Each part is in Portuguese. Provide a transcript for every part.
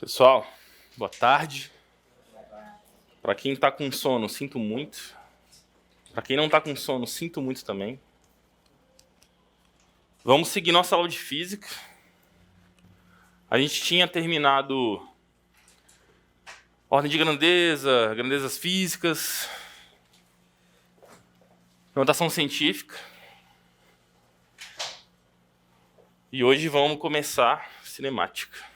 Pessoal, boa tarde. Para quem está com sono, sinto muito. Para quem não está com sono, sinto muito também. Vamos seguir nossa aula de física. A gente tinha terminado ordem de grandeza, grandezas físicas, notação científica. E hoje vamos começar cinemática.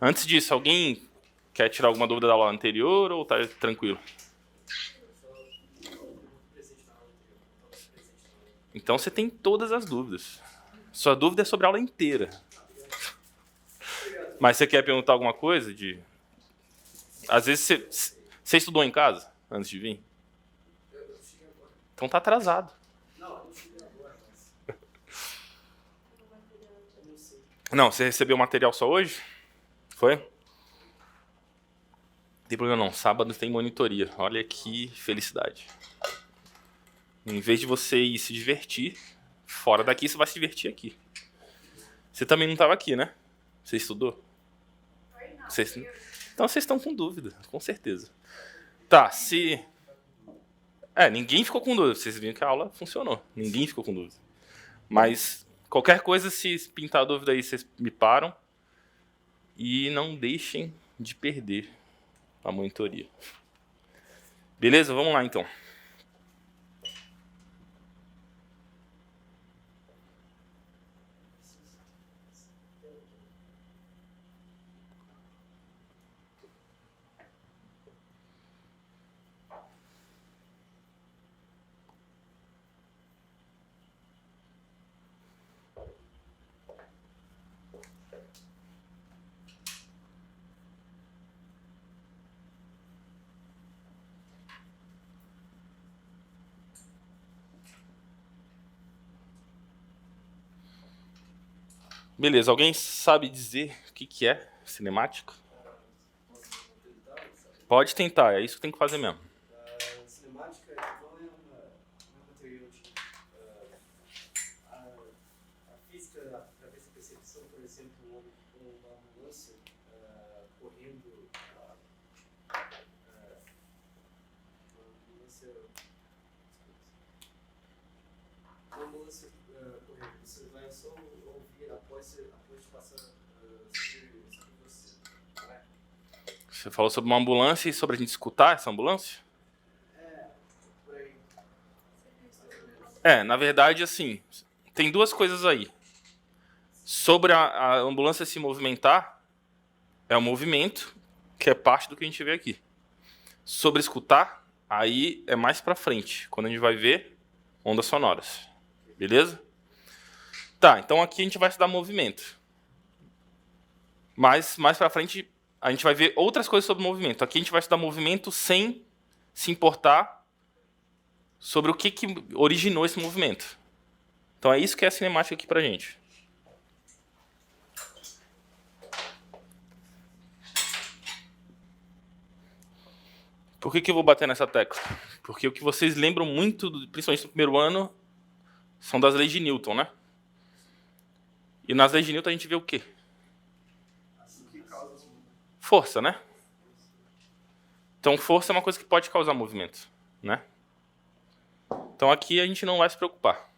Antes disso, alguém quer tirar alguma dúvida da aula anterior ou tá tranquilo? Então você tem todas as dúvidas. Sua dúvida é sobre a aula inteira. Mas você quer perguntar alguma coisa? Às vezes você estudou em casa antes de vir? Então tá atrasado. Não, você recebeu o material só hoje? Foi? Não tem problema não, sábado tem monitoria. Olha que felicidade. Em vez de você ir se divertir fora daqui, você vai se divertir aqui. Você também não estava aqui, né? Você estudou? Então vocês estão com dúvida, com certeza. Tá, ninguém ficou com dúvida. Vocês viram que a aula funcionou. Ninguém ficou com dúvida. Mas qualquer coisa, se pintar dúvida aí, vocês me param. E não deixem de perder a monitoria. Beleza? Vamos lá, então. Beleza, alguém sabe dizer o que é cinemática? Pode tentar, é isso que tem que fazer mesmo. Cinemática não é uma teoria de a física através da percepção, por exemplo, uma ambulância correndo, correndo, você vai só ouvir após passar sobre você. Você falou sobre uma ambulância e sobre a gente escutar essa ambulância? Por aí. Na verdade, assim, tem duas coisas aí. Sobre a ambulância se movimentar, é um movimento que é parte do que a gente vê aqui. Sobre escutar, aí é mais pra frente, quando a gente vai ver ondas sonoras. Beleza? Tá, então aqui a gente vai estudar movimento. Mas mais pra frente a gente vai ver outras coisas sobre movimento. Aqui a gente vai estudar movimento sem se importar sobre o que originou esse movimento. Então é isso que é a cinemática aqui pra gente. Por que eu vou bater nessa tecla? Porque o que vocês lembram muito, principalmente no primeiro ano, são das leis de Newton, né? E nas leis de Newton a gente vê o quê? Força, né? Então força é uma coisa que pode causar movimento, né? Então aqui a gente não vai se preocupar.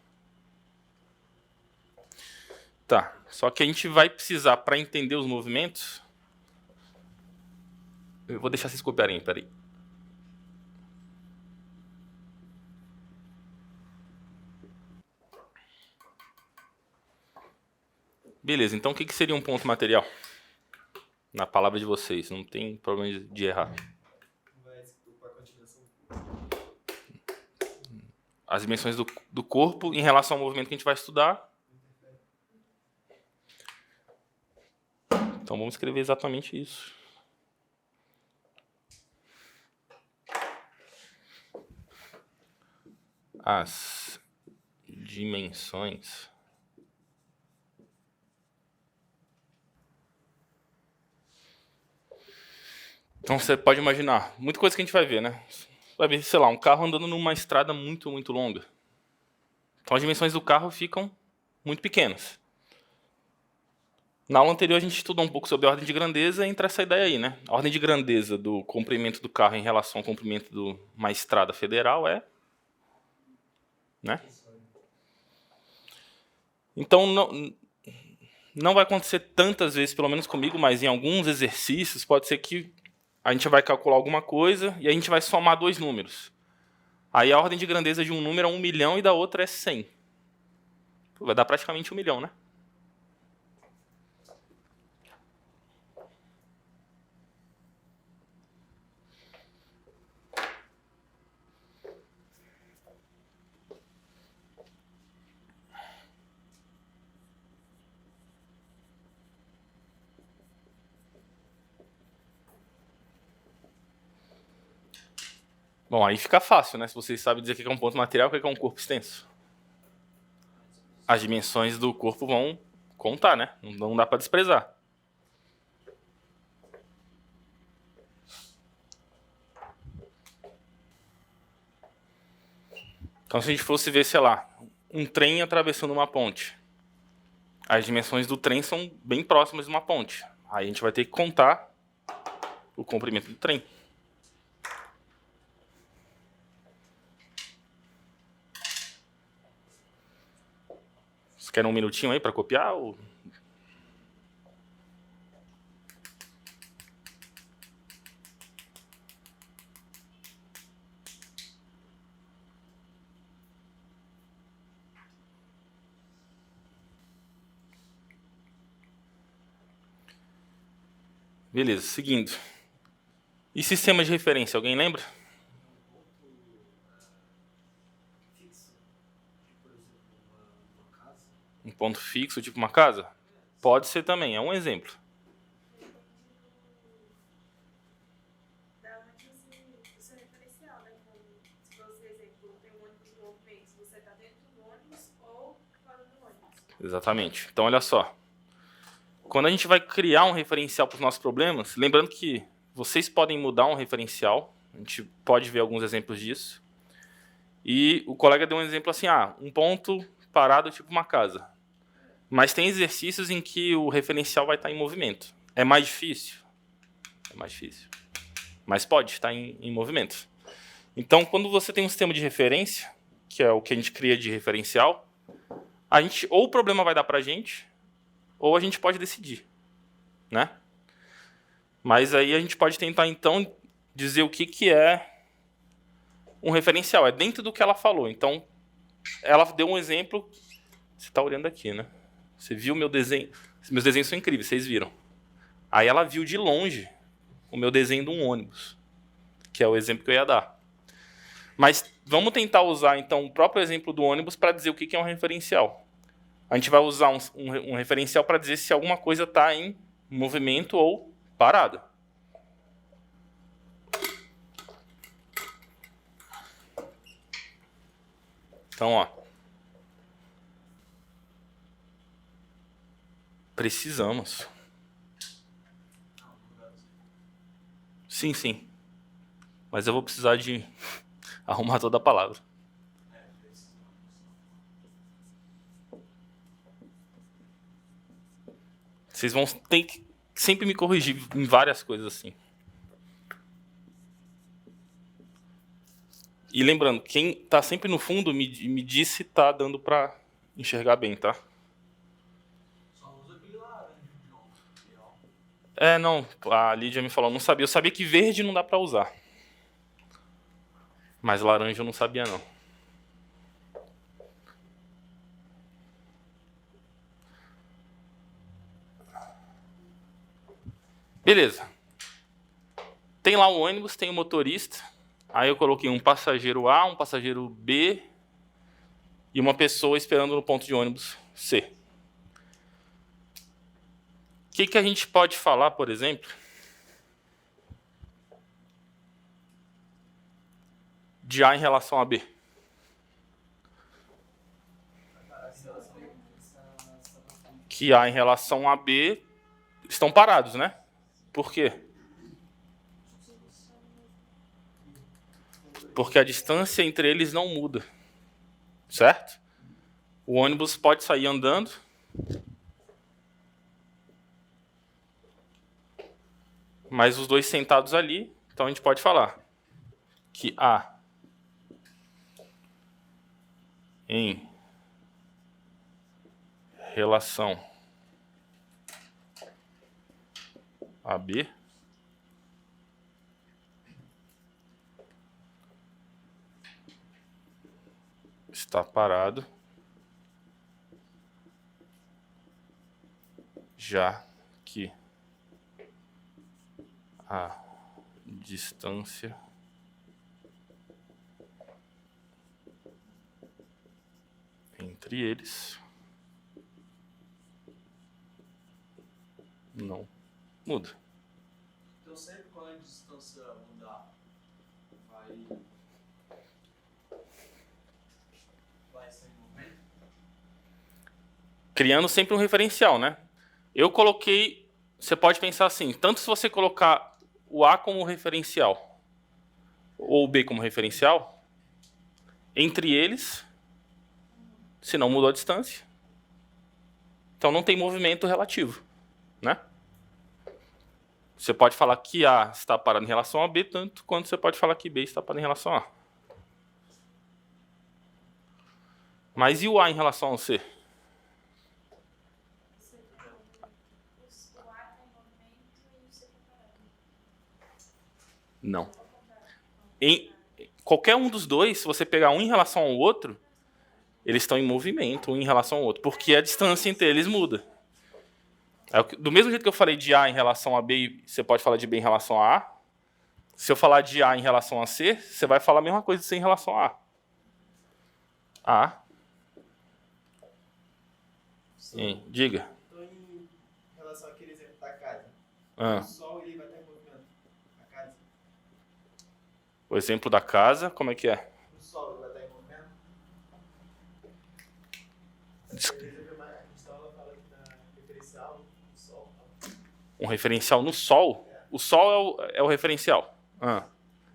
Tá, só que a gente vai precisar, para entender os movimentos... Eu vou deixar vocês copiarem, peraí. Beleza, então o que seria um ponto material? Na palavra de vocês, não tem problema de errar. As dimensões do corpo em relação ao movimento que a gente vai estudar. Então vamos escrever exatamente isso. As dimensões então você pode imaginar, muita coisa que a gente vai ver, né? Vai ver, sei lá, um carro andando numa estrada muito, muito longa. Então as dimensões do carro ficam muito pequenas. Na aula anterior a gente estudou um pouco sobre a ordem de grandeza e entra essa ideia aí, né? A ordem de grandeza do comprimento do carro em relação ao comprimento de uma estrada federal é... né? Então, não vai acontecer tantas vezes, pelo menos comigo, mas em alguns exercícios pode ser que a gente vai calcular alguma coisa e a gente vai somar dois números. Aí a ordem de grandeza de um número é 1 milhão e da outra é 100. Vai dar praticamente 1 milhão, né? Bom, aí fica fácil, né? Se vocês sabem dizer o que é um ponto material, o que é um corpo extenso. As dimensões do corpo vão contar, né? Não dá para desprezar. Então, se a gente fosse ver, sei lá, um trem atravessando uma ponte, as dimensões do trem são bem próximas de uma ponte. Aí a gente vai ter que contar o comprimento do trem. Vocês querem um minutinho aí para copiar? Ou... Beleza, seguindo. E sistema de referência, alguém lembra? Um ponto fixo, tipo uma casa? Pode ser também, é um exemplo. Exatamente. Então, olha só. Quando a gente vai criar um referencial para os nossos problemas, lembrando que vocês podem mudar um referencial, a gente pode ver alguns exemplos disso. E o colega deu um exemplo assim, um ponto parado tipo uma casa. Mas tem exercícios em que o referencial vai estar em movimento. É mais difícil? É mais difícil. Mas pode estar em movimento. Então, quando você tem um sistema de referência, que é o que a gente cria de referencial, ou o problema vai dar para a gente, ou a gente pode decidir, né? Mas aí a gente pode tentar, então, dizer o que é um referencial. É dentro do que ela falou. Então, ela deu um exemplo. Você está olhando aqui, né? Você viu o meu desenho? Meus desenhos são incríveis, vocês viram. Aí ela viu de longe o meu desenho de um ônibus, que é o exemplo que eu ia dar. Mas vamos tentar usar, então, o próprio exemplo do ônibus para dizer o que é um referencial. A gente vai usar um referencial para dizer se alguma coisa está em movimento ou parada. Então, ó. Precisamos. Sim, sim. Mas eu vou precisar de arrumar toda a palavra. Vocês vão ter que sempre me corrigir em várias coisas assim. E lembrando, quem está sempre no fundo me diz se está dando para enxergar bem, tá? Só usa aquele laranja de ontem. Não, a Lídia me falou, não sabia. Eu sabia que verde não dá para usar. Mas laranja eu não sabia, não. Beleza. Tem lá o ônibus, tem o motorista. Aí eu coloquei um passageiro A, um passageiro B e uma pessoa esperando no ponto de ônibus C. O que a gente pode falar, por exemplo, de A em relação a B? Que A em relação a B estão parados, né? Por quê? Porque a distância entre eles não muda, certo? O ônibus pode sair andando Mas os dois sentados ali, então a gente pode falar que A em relação a B está parado, já que a distância entre eles não muda. Então sempre quando a distância mudar, vai ser em movimento? Criando sempre um referencial, né? Eu coloquei, você pode pensar assim, tanto se você colocar o A como referencial ou o B como referencial, entre eles, se não mudou a distância, então não tem movimento relativo, né? Você pode falar que A está parado em relação a B, tanto quanto você pode falar que B está parado em relação a A. Mas e o A em relação ao C? Não. Em qualquer um dos dois, se você pegar um em relação ao outro, eles estão em movimento, um em relação ao outro, porque a distância entre eles muda. Do mesmo jeito que eu falei de A em relação a B, você pode falar de B em relação a A. Se eu falar de A em relação a C, você vai falar a mesma coisa de C em relação a A. A. Diga. Então, em relação àquele exemplo da casa, Ah. o Sol ele vai estar em movimento. A casa. O exemplo da casa, como é que é? O Sol ele vai estar em movimento. A questão ela fala que na referencial do Sol. Um referencial no Sol? O Sol é o referencial. Ah.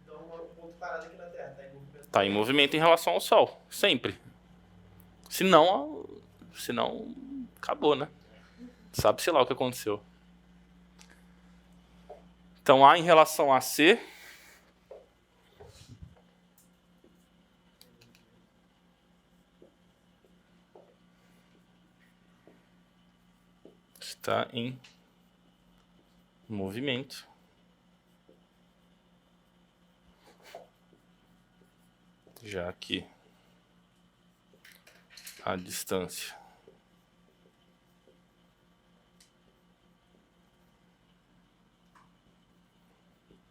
Então o ponto parado aqui na Terra está em movimento. Está em movimento em relação ao Sol, sempre. Senão acabou, né? Sabe-se lá o que aconteceu. Então, A em relação a C está em movimento. Já que a distância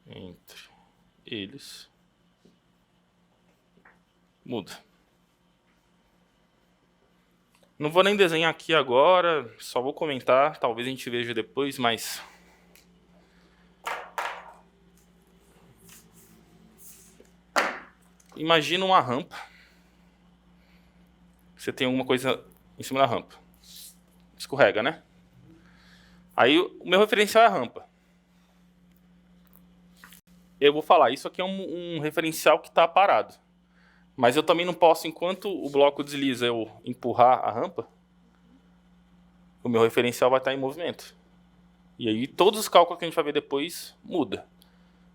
entre eles muda. Não vou nem desenhar aqui agora, só vou comentar, talvez a gente veja depois, mas imagina uma rampa. Você tem alguma coisa em cima da rampa. Escorrega, né? Aí o meu referencial é a rampa. Eu vou falar, isso aqui é um referencial que está parado. Mas eu também não posso, enquanto o bloco desliza, eu empurrar a rampa, o meu referencial vai estar em movimento. E aí todos os cálculos que a gente vai ver depois muda.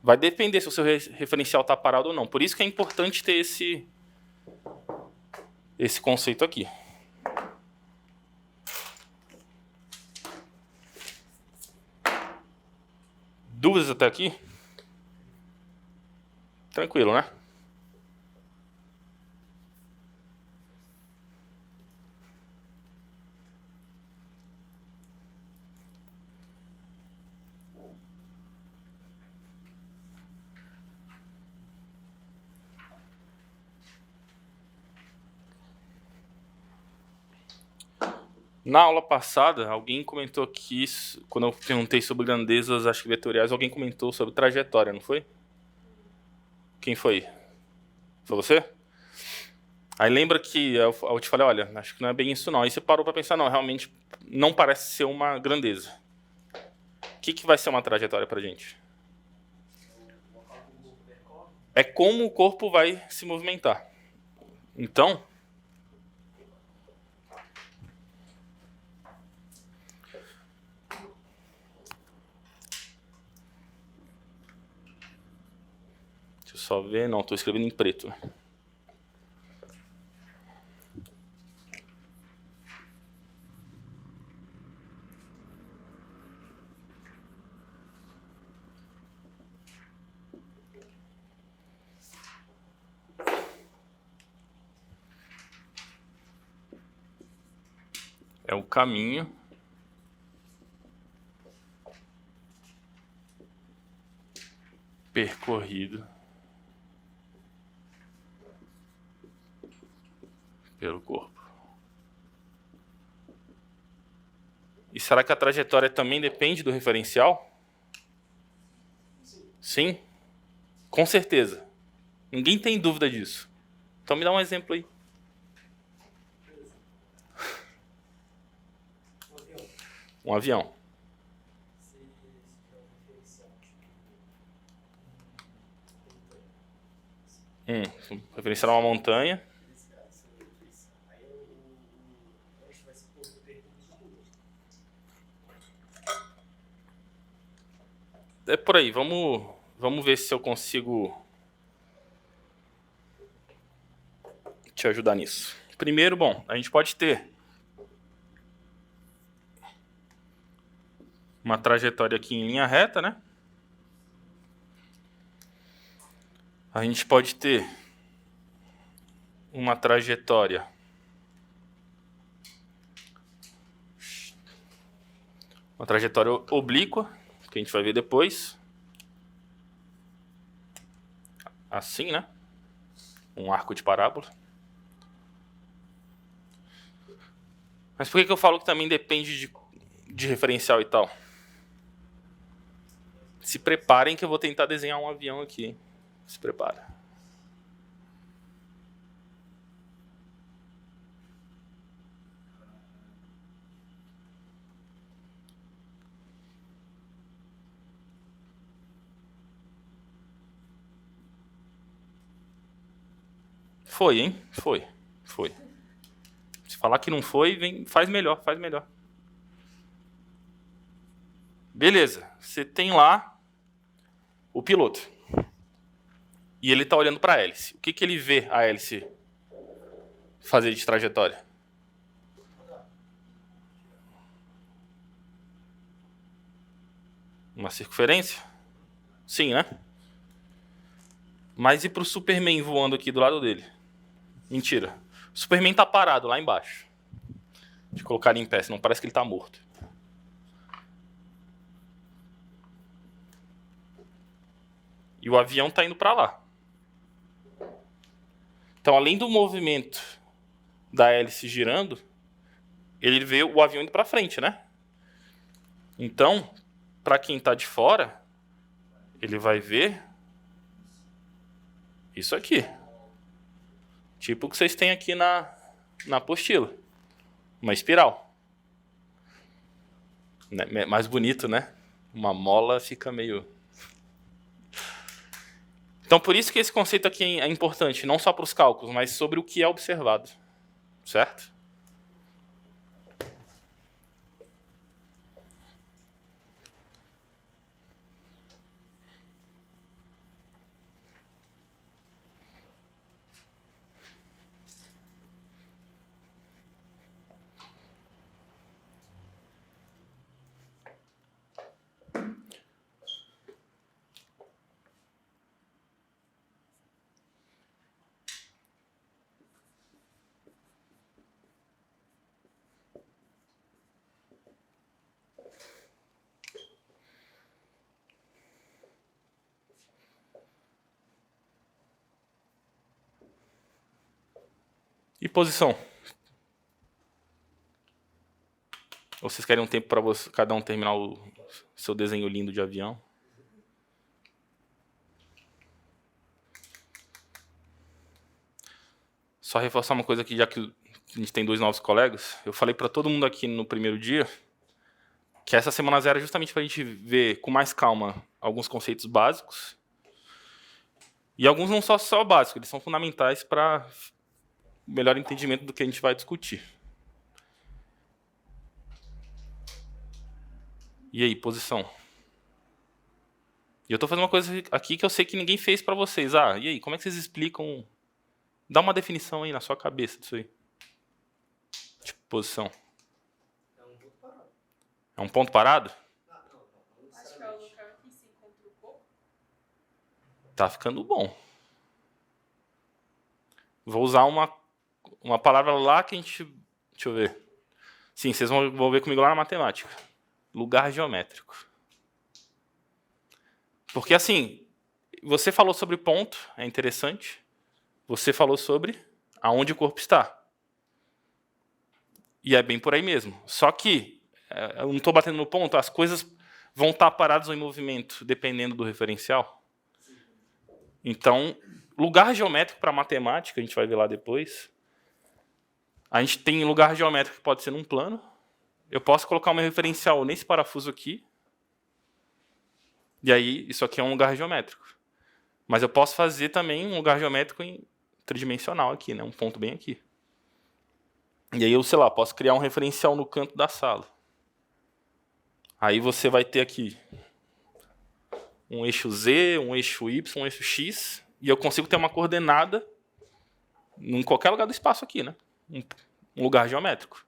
Vai depender se o seu referencial está parado ou não. Por isso que é importante ter esse conceito aqui. Dúvidas até aqui? Tranquilo, né? Na aula passada, alguém comentou aqui, quando eu perguntei sobre grandezas, acho que vetoriais, alguém comentou sobre trajetória, não foi? Quem foi? Foi você? Aí lembra que eu te falei, olha, acho que não é bem isso não. Aí você parou para pensar, não, realmente não parece ser uma grandeza. O que vai ser uma trajetória pra gente? É como o corpo vai se movimentar. Então, Deixa eu só ver. Não, estou escrevendo em preto. Né? É o caminho percorrido pelo corpo. E será que a trajetória também depende do referencial? Sim? Com certeza. Ninguém tem dúvida disso. Então me dá um exemplo aí. Um avião. Referenciar uma montanha. É por aí. Vamos ver se eu consigo te ajudar nisso. Primeiro, bom, a gente pode ter uma trajetória aqui em linha reta, né? A gente pode ter uma trajetória oblíqua, que a gente vai ver depois. Assim, né? Um arco de parábola. Mas por que eu falo que também depende de referencial e tal? Se preparem que eu vou tentar desenhar um avião aqui, hein? Se prepara. Foi, hein? Foi. Se falar que não foi, faz melhor. Beleza. Você tem lá o piloto. E ele está olhando para a hélice. O que ele vê a hélice fazer de trajetória? Uma circunferência? Sim, né? Mas e para o Superman voando aqui do lado dele? Mentira. O Superman tá parado lá embaixo. Deixa eu colocar ele em pé, senão parece que ele tá morto. E o avião tá indo para lá. Então, além do movimento da hélice girando, ele vê o avião indo para frente, né? Então, para quem tá de fora, ele vai ver isso aqui. Tipo o que vocês têm aqui na apostila. Uma espiral. Mais bonito, né? Uma mola fica meio... Então, por isso que esse conceito aqui é importante, não só para os cálculos, mas sobre o que é observado. Certo? E posição? Ou vocês querem um tempo para cada um terminar o seu desenho lindo de avião? Só reforçar uma coisa aqui, já que a gente tem 2 novos colegas. Eu falei para todo mundo aqui no primeiro dia que essa semana zero é justamente para a gente ver com mais calma alguns conceitos básicos. E alguns não só básicos, eles são fundamentais para melhor entendimento do que a gente vai discutir. E aí, posição? E eu estou fazendo uma coisa aqui que eu sei que ninguém fez para vocês. Ah, e aí, como é que vocês explicam? Dá uma definição aí na sua cabeça disso aí. Tipo, posição. É um ponto parado. É um ponto parado? Ah, não Acho que é o necessariamente. local que se encontra o corpo. Tá ficando bom. Vou usar uma palavra lá que a gente... Deixa eu ver. Sim, vocês vão ver comigo lá na matemática. Lugar geométrico. Porque assim, você falou sobre ponto, é interessante. Você falou sobre aonde o corpo está. E é bem por aí mesmo. Só que, eu não estou batendo no ponto, as coisas vão estar paradas ou em movimento, dependendo do referencial. Então, lugar geométrico para matemática, a gente vai ver lá depois. A gente tem lugar geométrico que pode ser num plano. Eu posso colocar meu referencial nesse parafuso aqui. E aí, isso aqui é um lugar geométrico. Mas eu posso fazer também um lugar geométrico tridimensional aqui, né? Um ponto bem aqui. E aí eu, sei lá, posso criar um referencial no canto da sala. Aí você vai ter aqui um eixo Z, um eixo Y, um eixo X. E eu consigo ter uma coordenada em qualquer lugar do espaço aqui, né? Um lugar geométrico.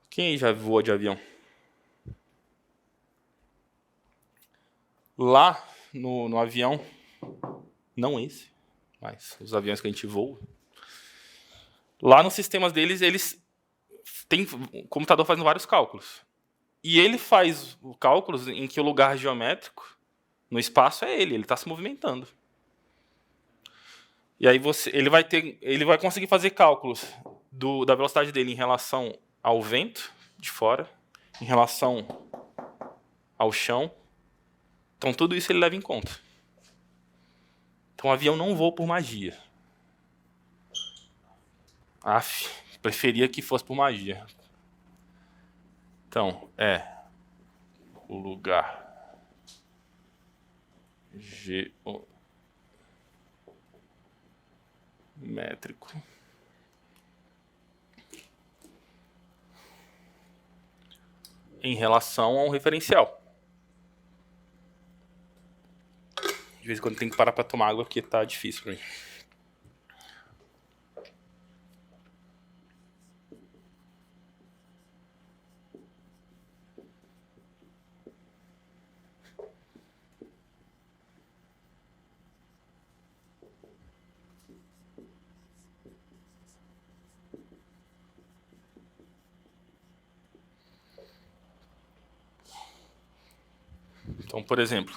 Quem aí já voou de avião? Lá no avião, não esse, mas os aviões que a gente voa, lá nos sistemas deles, eles têm o computador fazendo vários cálculos. E ele faz cálculos em que o lugar geométrico no espaço é ele está se movimentando. E aí ele vai conseguir fazer cálculos da velocidade dele em relação ao vento de fora, em relação ao chão. Então, tudo isso ele leva em conta. Então, o avião não voa por magia. Preferia que fosse por magia. Então, o lugar geométrico em relação a um referencial. De vez em quando tem que parar para tomar água porque tá difícil para mim. Então, por exemplo,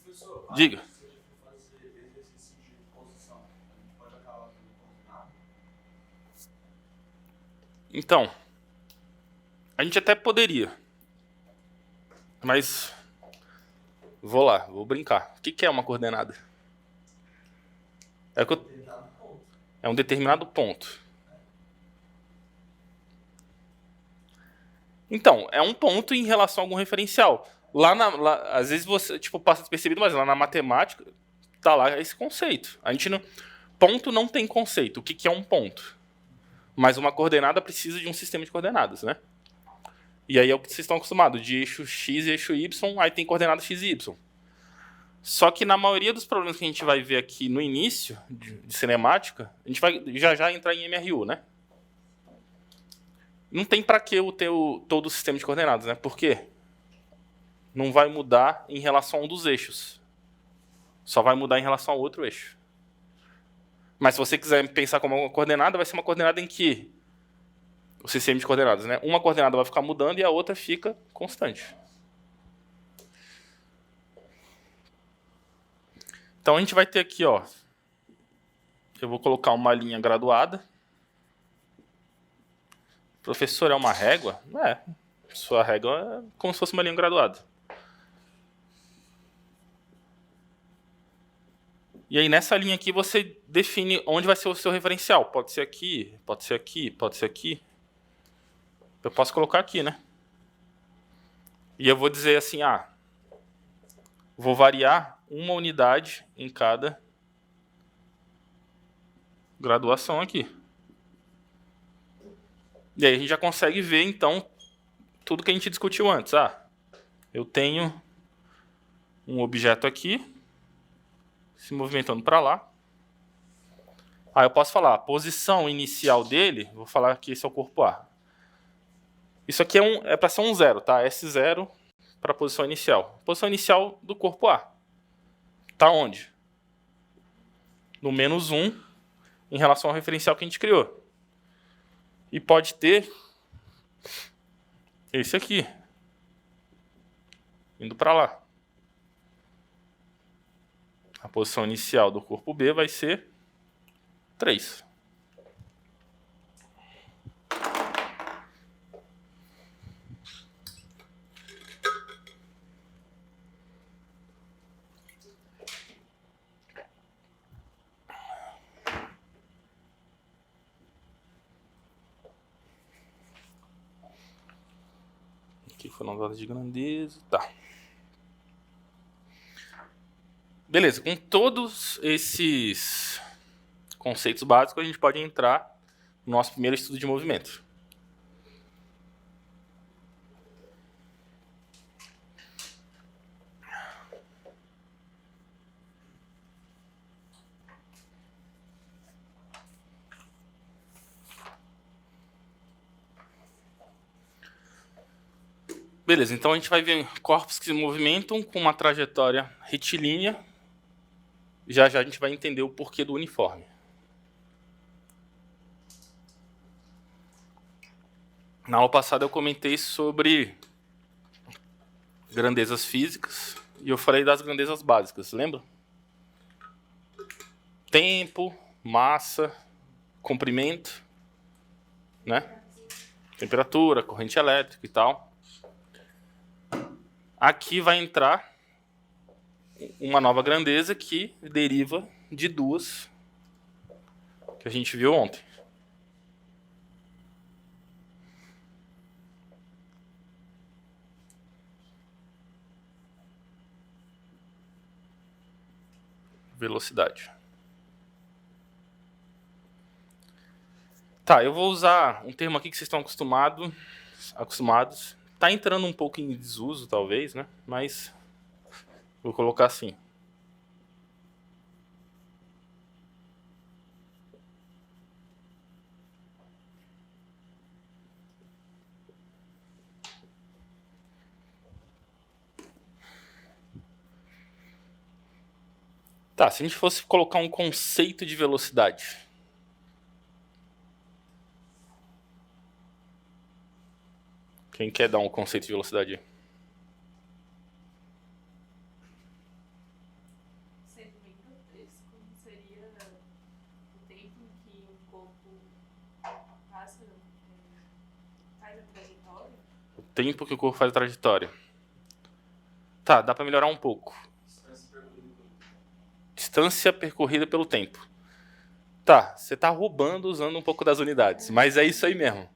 Professor, diga. se a gente for fazer exercício de posição, a gente pode acabar fazendo coordenado? Então, a gente até poderia, mas vou brincar. O que é uma coordenada? É um determinado ponto. Então, é um ponto em relação a algum referencial. Às vezes você passa despercebido, mas lá na matemática tá lá esse conceito. Ponto não tem conceito. O que é um ponto? Mas uma coordenada precisa de um sistema de coordenadas, né? E aí é o que vocês estão acostumados, de eixo X e eixo Y, aí tem coordenada X e Y. Só que na maioria dos problemas que a gente vai ver aqui no início de cinemática, a gente vai já entrar em MRU, né? Não tem para que eu ter todo o sistema de coordenadas, né? Por quê? Não vai mudar em relação a um dos eixos. Só vai mudar em relação ao outro eixo. Mas se você quiser pensar como uma coordenada, vai ser uma coordenada em que o sistema de coordenadas, né? Uma coordenada vai ficar mudando e a outra fica constante. Então a gente vai ter aqui, ó. Eu vou colocar uma linha graduada. Professor, é uma régua? É. Sua régua é como se fosse uma linha graduada. E aí nessa linha aqui você define onde vai ser o seu referencial. Pode ser aqui, pode ser aqui, pode ser aqui. Eu posso colocar aqui, né? E eu vou dizer assim, vou variar uma unidade em cada graduação aqui. E aí a gente já consegue ver, então, tudo que a gente discutiu antes. Eu tenho um objeto aqui, se movimentando para lá. Eu posso falar, a posição inicial dele, vou falar que esse é o corpo A. Isso aqui é para ser um 0, tá? S0 para a posição inicial. Posição inicial do corpo A. Tá onde? No -1 em relação ao referencial que a gente criou. E pode ter esse aqui, indo para lá. A posição inicial do corpo B vai ser 3. Aqui foram dados de grandeza. Tá. Beleza, com todos esses conceitos básicos, a gente pode entrar no nosso primeiro estudo de movimento. Beleza, então a gente vai ver corpos que se movimentam com uma trajetória retilínea. Já já a gente vai entender o porquê do uniforme. Na aula passada eu comentei sobre grandezas físicas e eu falei das grandezas básicas, lembra? Tempo, massa, comprimento, né? Temperatura, corrente elétrica e tal. Aqui vai entrar uma nova grandeza que deriva de duas que a gente viu ontem. Velocidade. Tá, eu vou usar um termo aqui que vocês estão acostumados. Tá entrando um pouco em desuso, talvez, né? Mas vou colocar assim. Tá, se a gente fosse colocar um conceito de velocidade. Quem quer dar um conceito de velocidade? Sendo bem grotesco, seria o tempo em que o corpo faz a trajetória? O tempo que o corpo faz a trajetória. Tá, dá pra melhorar um pouco. Distância percorrida pelo tempo. Tá, você tá roubando usando um pouco das unidades, mas é isso aí mesmo.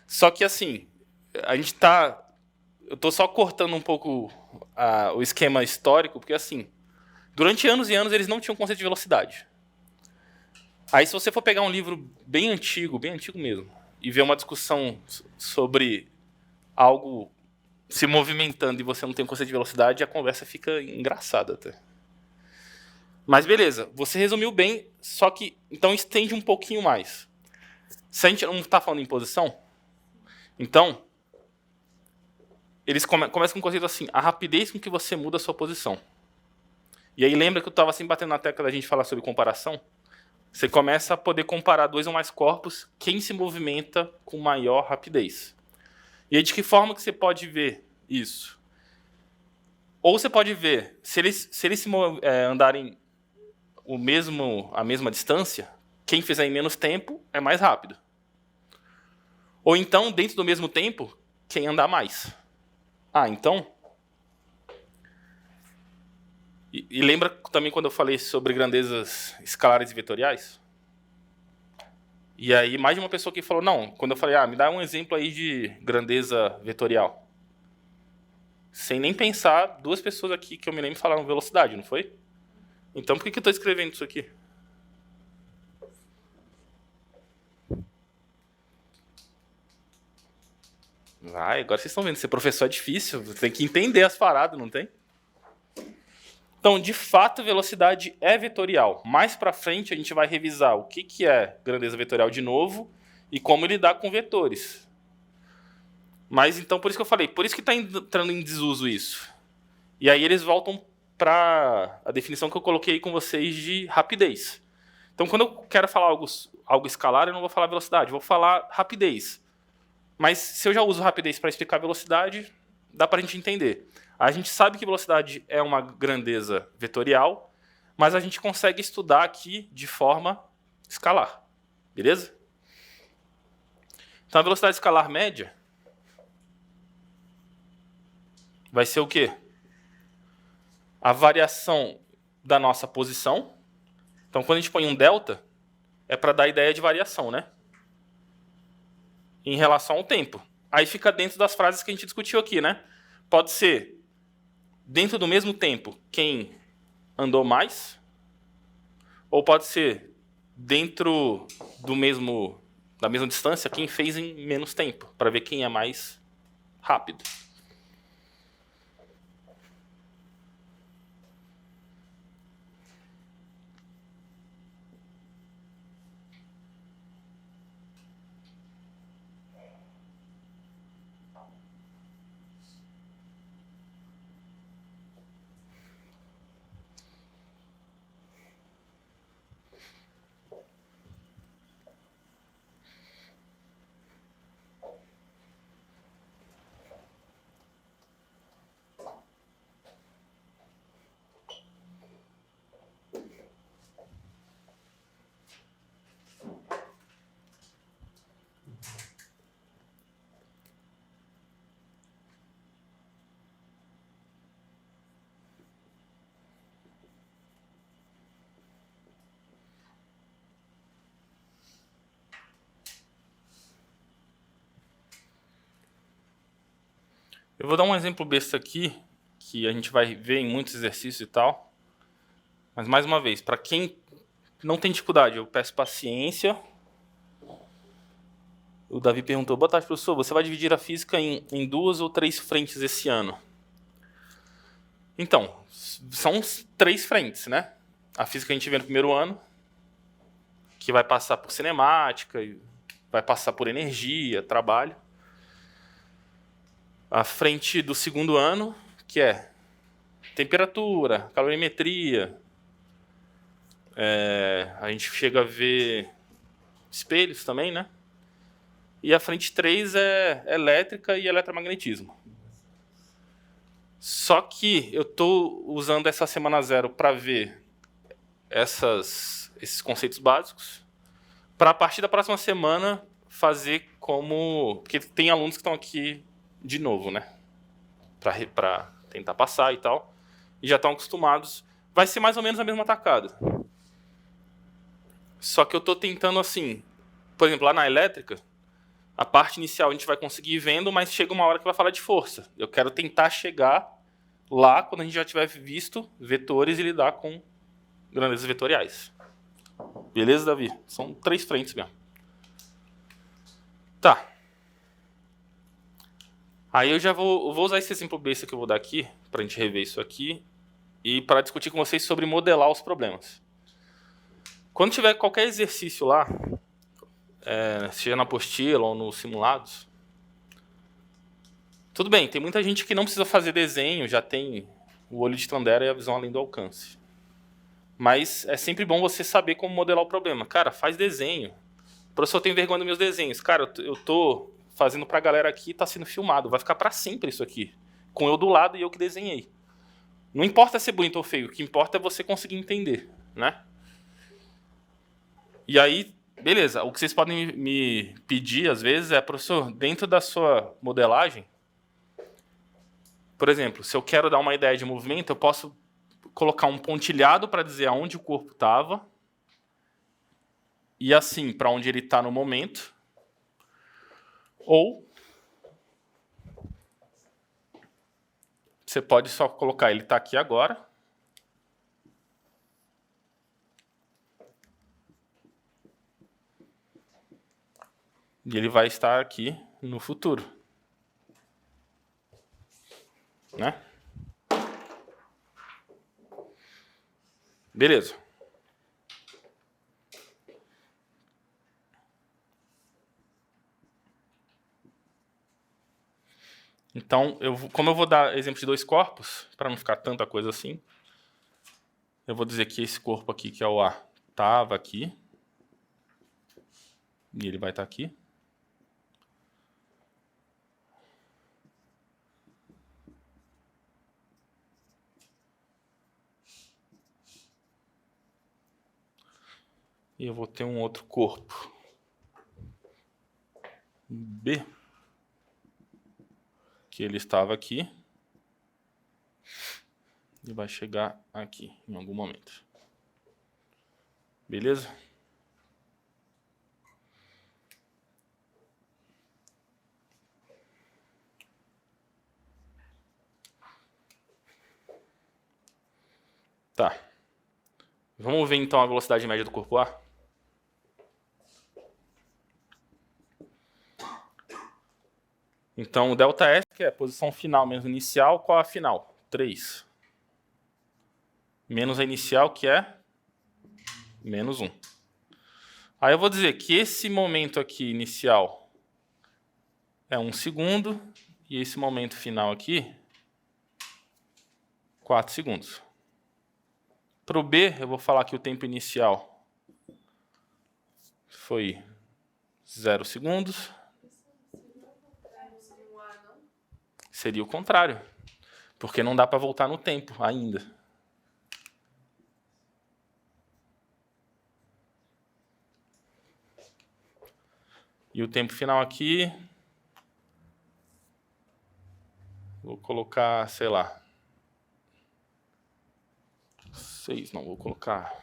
Só que assim, eu tô só cortando um pouco o esquema histórico, porque assim, durante anos e anos eles não tinham conceito de velocidade. Aí se você for pegar um livro bem antigo mesmo, e ver uma discussão sobre algo se movimentando e você não tem um conceito de velocidade, a conversa fica engraçada até. Mas beleza, você resumiu bem, só que então estende um pouquinho mais. Se a gente não está falando em posição, então eles começam com um conceito assim, a rapidez com que você muda a sua posição. E aí lembra que eu estava assim batendo na tecla da gente falar sobre comparação? Você começa a poder comparar dois ou mais corpos, quem se movimenta com maior rapidez. E aí de que forma que você pode ver isso? Ou você pode ver, se eles andarem a mesma distância, quem fizer em menos tempo é mais rápido. Ou então, dentro do mesmo tempo, quem andar mais. Então... E lembra também quando eu falei sobre grandezas escalares e vetoriais? E aí mais de uma pessoa que falou, não, quando eu falei, me dá um exemplo aí de grandeza vetorial. Sem nem pensar, duas pessoas aqui que eu me lembro falaram velocidade, não foi? Então por que eu estou escrevendo isso aqui? Vai, agora vocês estão vendo, ser professor é difícil, você tem que entender as paradas, não tem? Então, de fato, velocidade é vetorial. Mais para frente, a gente vai revisar o que é grandeza vetorial de novo e como lidar com vetores. Mas, então, por isso que eu falei, por isso que está entrando em desuso isso. E aí eles voltam para a definição que eu coloquei com vocês de rapidez. Então, quando eu quero falar algo escalar, eu não vou falar velocidade, eu vou falar rapidez. Mas se eu já uso rapidez para explicar velocidade, dá para a gente entender. A gente sabe que velocidade é uma grandeza vetorial, mas a gente consegue estudar aqui de forma escalar. Beleza? Então, a velocidade escalar média vai ser o quê? A variação da nossa posição. Então, quando a gente põe um delta, é para dar a ideia de variação, né? Em relação ao tempo. Aí fica dentro das frases que a gente discutiu aqui, né? Pode ser dentro do mesmo tempo quem andou mais, ou pode ser dentro da mesma distância quem fez em menos tempo, para ver quem é mais rápido. Eu vou dar um exemplo besta aqui, que a gente vai ver em muitos exercícios e tal. Mas, mais uma vez, para quem não tem dificuldade, eu peço paciência. O Davi perguntou, boa tarde, professor, você vai dividir a física em 2 ou 3 frentes esse ano? Então, são 3 frentes, né? A física que a gente vê no primeiro ano, que vai passar por cinemática, vai passar por energia, trabalho. A frente do segundo ano, que é temperatura, calorimetria. A gente chega a ver espelhos também, né? E a frente 3 é elétrica e eletromagnetismo. Só que eu estou usando essa semana 0 para ver esses conceitos básicos, para a partir da próxima semana fazer como... Porque tem alunos que estão aqui de novo, né? Para tentar passar e tal. E já estão acostumados. Vai ser mais ou menos a mesma tacada. Só que eu estou tentando assim... Por exemplo, lá na elétrica, a parte inicial a gente vai conseguir ir vendo, mas chega uma hora que vai falar de força. Eu quero tentar chegar lá quando a gente já tiver visto vetores e lidar com grandezas vetoriais. Beleza, Davi? São 3 frentes mesmo. Tá. Aí eu já vou usar esse exemplo besta que eu vou dar aqui, para a gente rever isso aqui, e para discutir com vocês sobre modelar os problemas. Quando tiver qualquer exercício lá, seja na apostila ou nos simulados, tudo bem, tem muita gente que não precisa fazer desenho, já tem o olho de Tandera e a visão além do alcance. Mas é sempre bom você saber como modelar o problema. Cara, faz desenho. Professor, eu tenho vergonha dos meus desenhos. Cara, eu tô fazendo pra galera aqui, tá sendo filmado. Vai ficar pra sempre isso aqui. Com eu do lado e eu que desenhei. Não importa ser bonito ou feio, o que importa é você conseguir entender, né? E aí, beleza, o que vocês podem me pedir às vezes é, professor, dentro da sua modelagem, por exemplo, se eu quero dar uma ideia de movimento, eu posso colocar um pontilhado para dizer aonde o corpo estava e assim, para onde ele está no momento. Ou você pode só colocar, ele está aqui agora. E ele vai estar aqui no futuro. né? Beleza. Então, como eu vou dar exemplo de 2 corpos, para não ficar tanta coisa assim, eu vou dizer que esse corpo aqui, que é o A, estava aqui. E ele vai estar aqui. E eu vou ter um outro corpo. B. Que ele estava aqui. E vai chegar aqui em algum momento. Beleza? Tá. Vamos ver então a velocidade média do corpo A? Então, o ΔS, que é a posição final menos inicial, qual a final? 3. Menos a inicial, que é menos 1. Aí eu vou dizer que esse momento aqui inicial é 1 segundo, e esse momento final aqui, 4 segundos. Para o B, eu vou falar que o tempo inicial foi 0 segundos. Seria o contrário, porque não dá para voltar no tempo ainda. E o tempo final aqui, vou colocar, sei lá, 6, não, vou colocar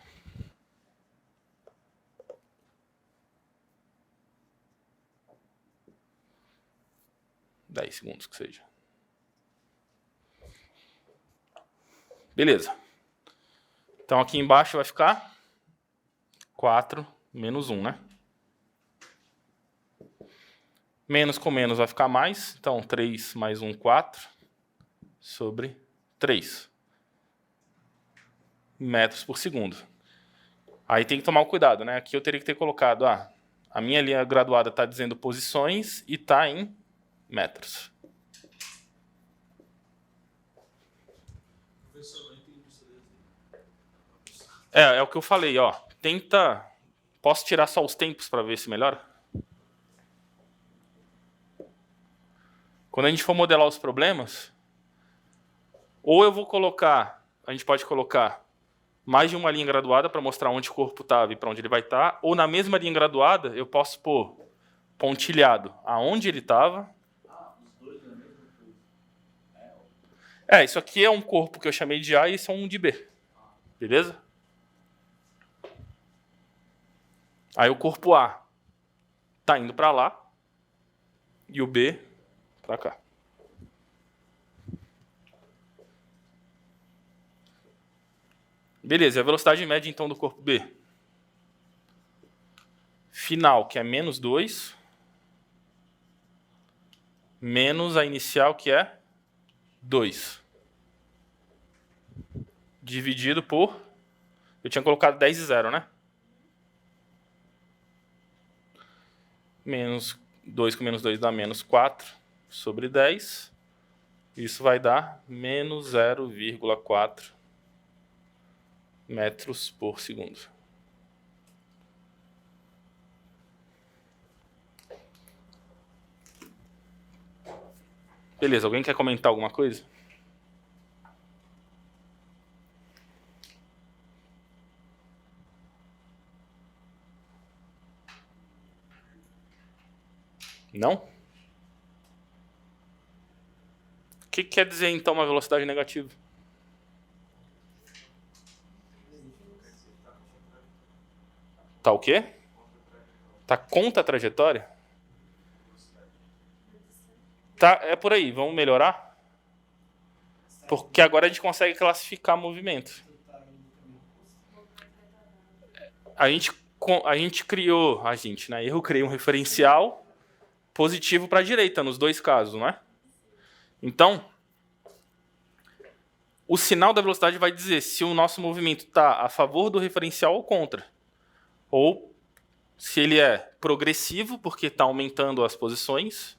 10 segundos que seja. Beleza. Então aqui embaixo vai ficar 4 menos 1, né? Menos com menos vai ficar mais. Então 3 mais 1, 4. Sobre 3 metros por segundo. Aí tem que tomar um cuidado, né? Aqui eu teria que ter colocado, a minha linha graduada está dizendo posições e está em metros. Professor, não entendi isso daí. É o que eu falei, ó. Tenta... Posso tirar só os tempos para ver se melhora? Quando a gente for modelar os problemas, ou eu vou colocar... A gente pode colocar mais de uma linha graduada para mostrar onde o corpo estava e para onde ele vai estar, ou na mesma linha graduada eu posso pôr pontilhado aonde ele estava. Os dois é a mesma coisa. Isso aqui é um corpo que eu chamei de A e isso é um de B. Beleza? Aí o corpo A está indo para lá e o B para cá. Beleza, e a velocidade média então do corpo B? Final, que é menos 2, menos a inicial, que é 2. Dividido por... Eu tinha colocado 10 e 0, né? Menos 2 com menos 2 dá menos 4 sobre 10. Isso vai dar menos 0,4 metros por segundo. Beleza, alguém quer comentar alguma coisa? Não? O que quer dizer então uma velocidade negativa? Tá o quê? Tá contra a trajetória? Tá, é por aí, vamos melhorar? Porque agora a gente consegue classificar movimento. A gente criou, né? Eu criei um referencial positivo para a direita nos dois casos, não é? Então, o sinal da velocidade vai dizer se o nosso movimento está a favor do referencial ou contra. Ou se ele é progressivo, porque está aumentando as posições,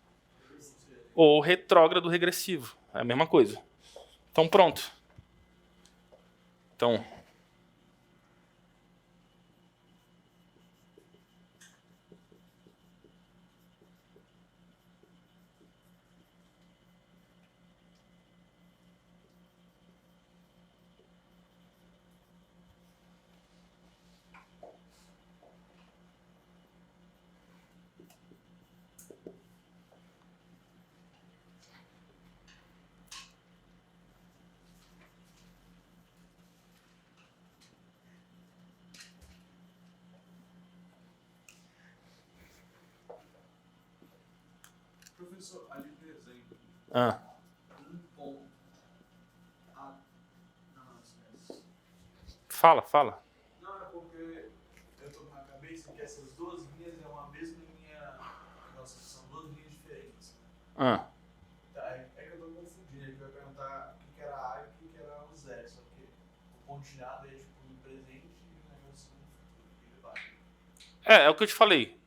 ou retrógrado regressivo. É a mesma coisa. Então, pronto. Então, Professor, ali no desenho, ah, um ponto. Não, esquece. fala. Não, é porque eu tô na cabeça que essas duas linhas é uma mesma linha. Nossa, são duas linhas diferentes. Ah. Tá, é que eu tô confundindo. Ele vai perguntar o que era A e o que era o Z. Só que o pontilhado é tipo no presente e o negócio no futuro. É o que eu te falei.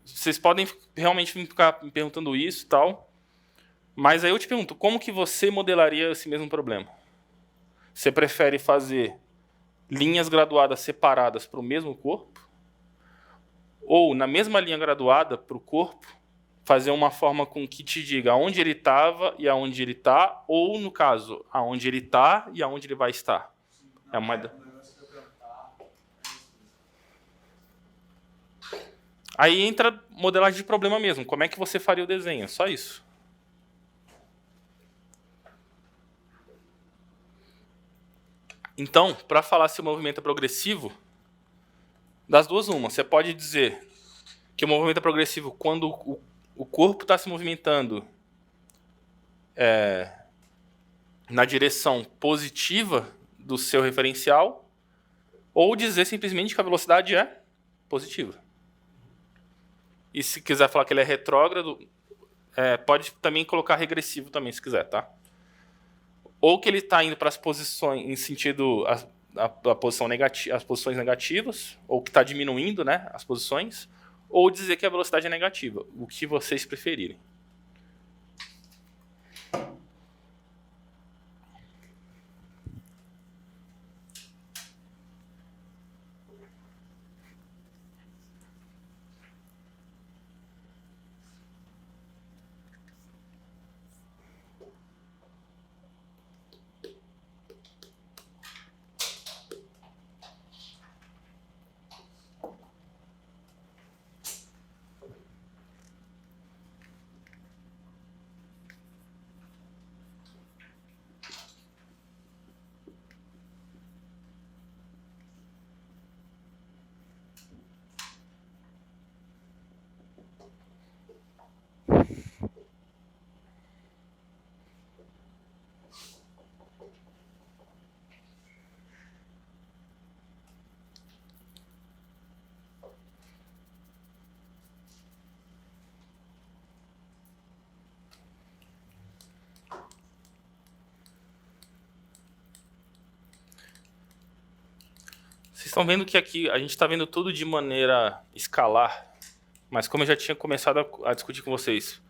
Vocês podem realmente ficar me perguntando isso e tal. Mas aí eu te pergunto, como que você modelaria esse mesmo problema? Você prefere fazer linhas graduadas separadas para o mesmo corpo? Ou, na mesma linha graduada para o corpo, fazer uma forma com que te diga aonde ele estava e aonde ele está, ou, no caso, aonde ele está e aonde ele vai estar? É uma... Aí entra modelagem de problema mesmo. Como é que você faria o desenho? Só isso. Então, para falar se o movimento é progressivo, das duas uma. Você pode dizer que o movimento é progressivo quando o corpo está se movimentando na direção positiva do seu referencial, ou dizer simplesmente que a velocidade é positiva. E se quiser falar que ele é retrógrado, pode também colocar regressivo também, se quiser, tá? Ou que ele está indo para as posições em sentido a posição negativa, as posições negativas, ou que está diminuindo, né, as posições, ou dizer que a velocidade é negativa, o que vocês preferirem. Vocês estão vendo que aqui a gente está vendo tudo de maneira escalar, mas como eu já tinha começado a discutir com vocês,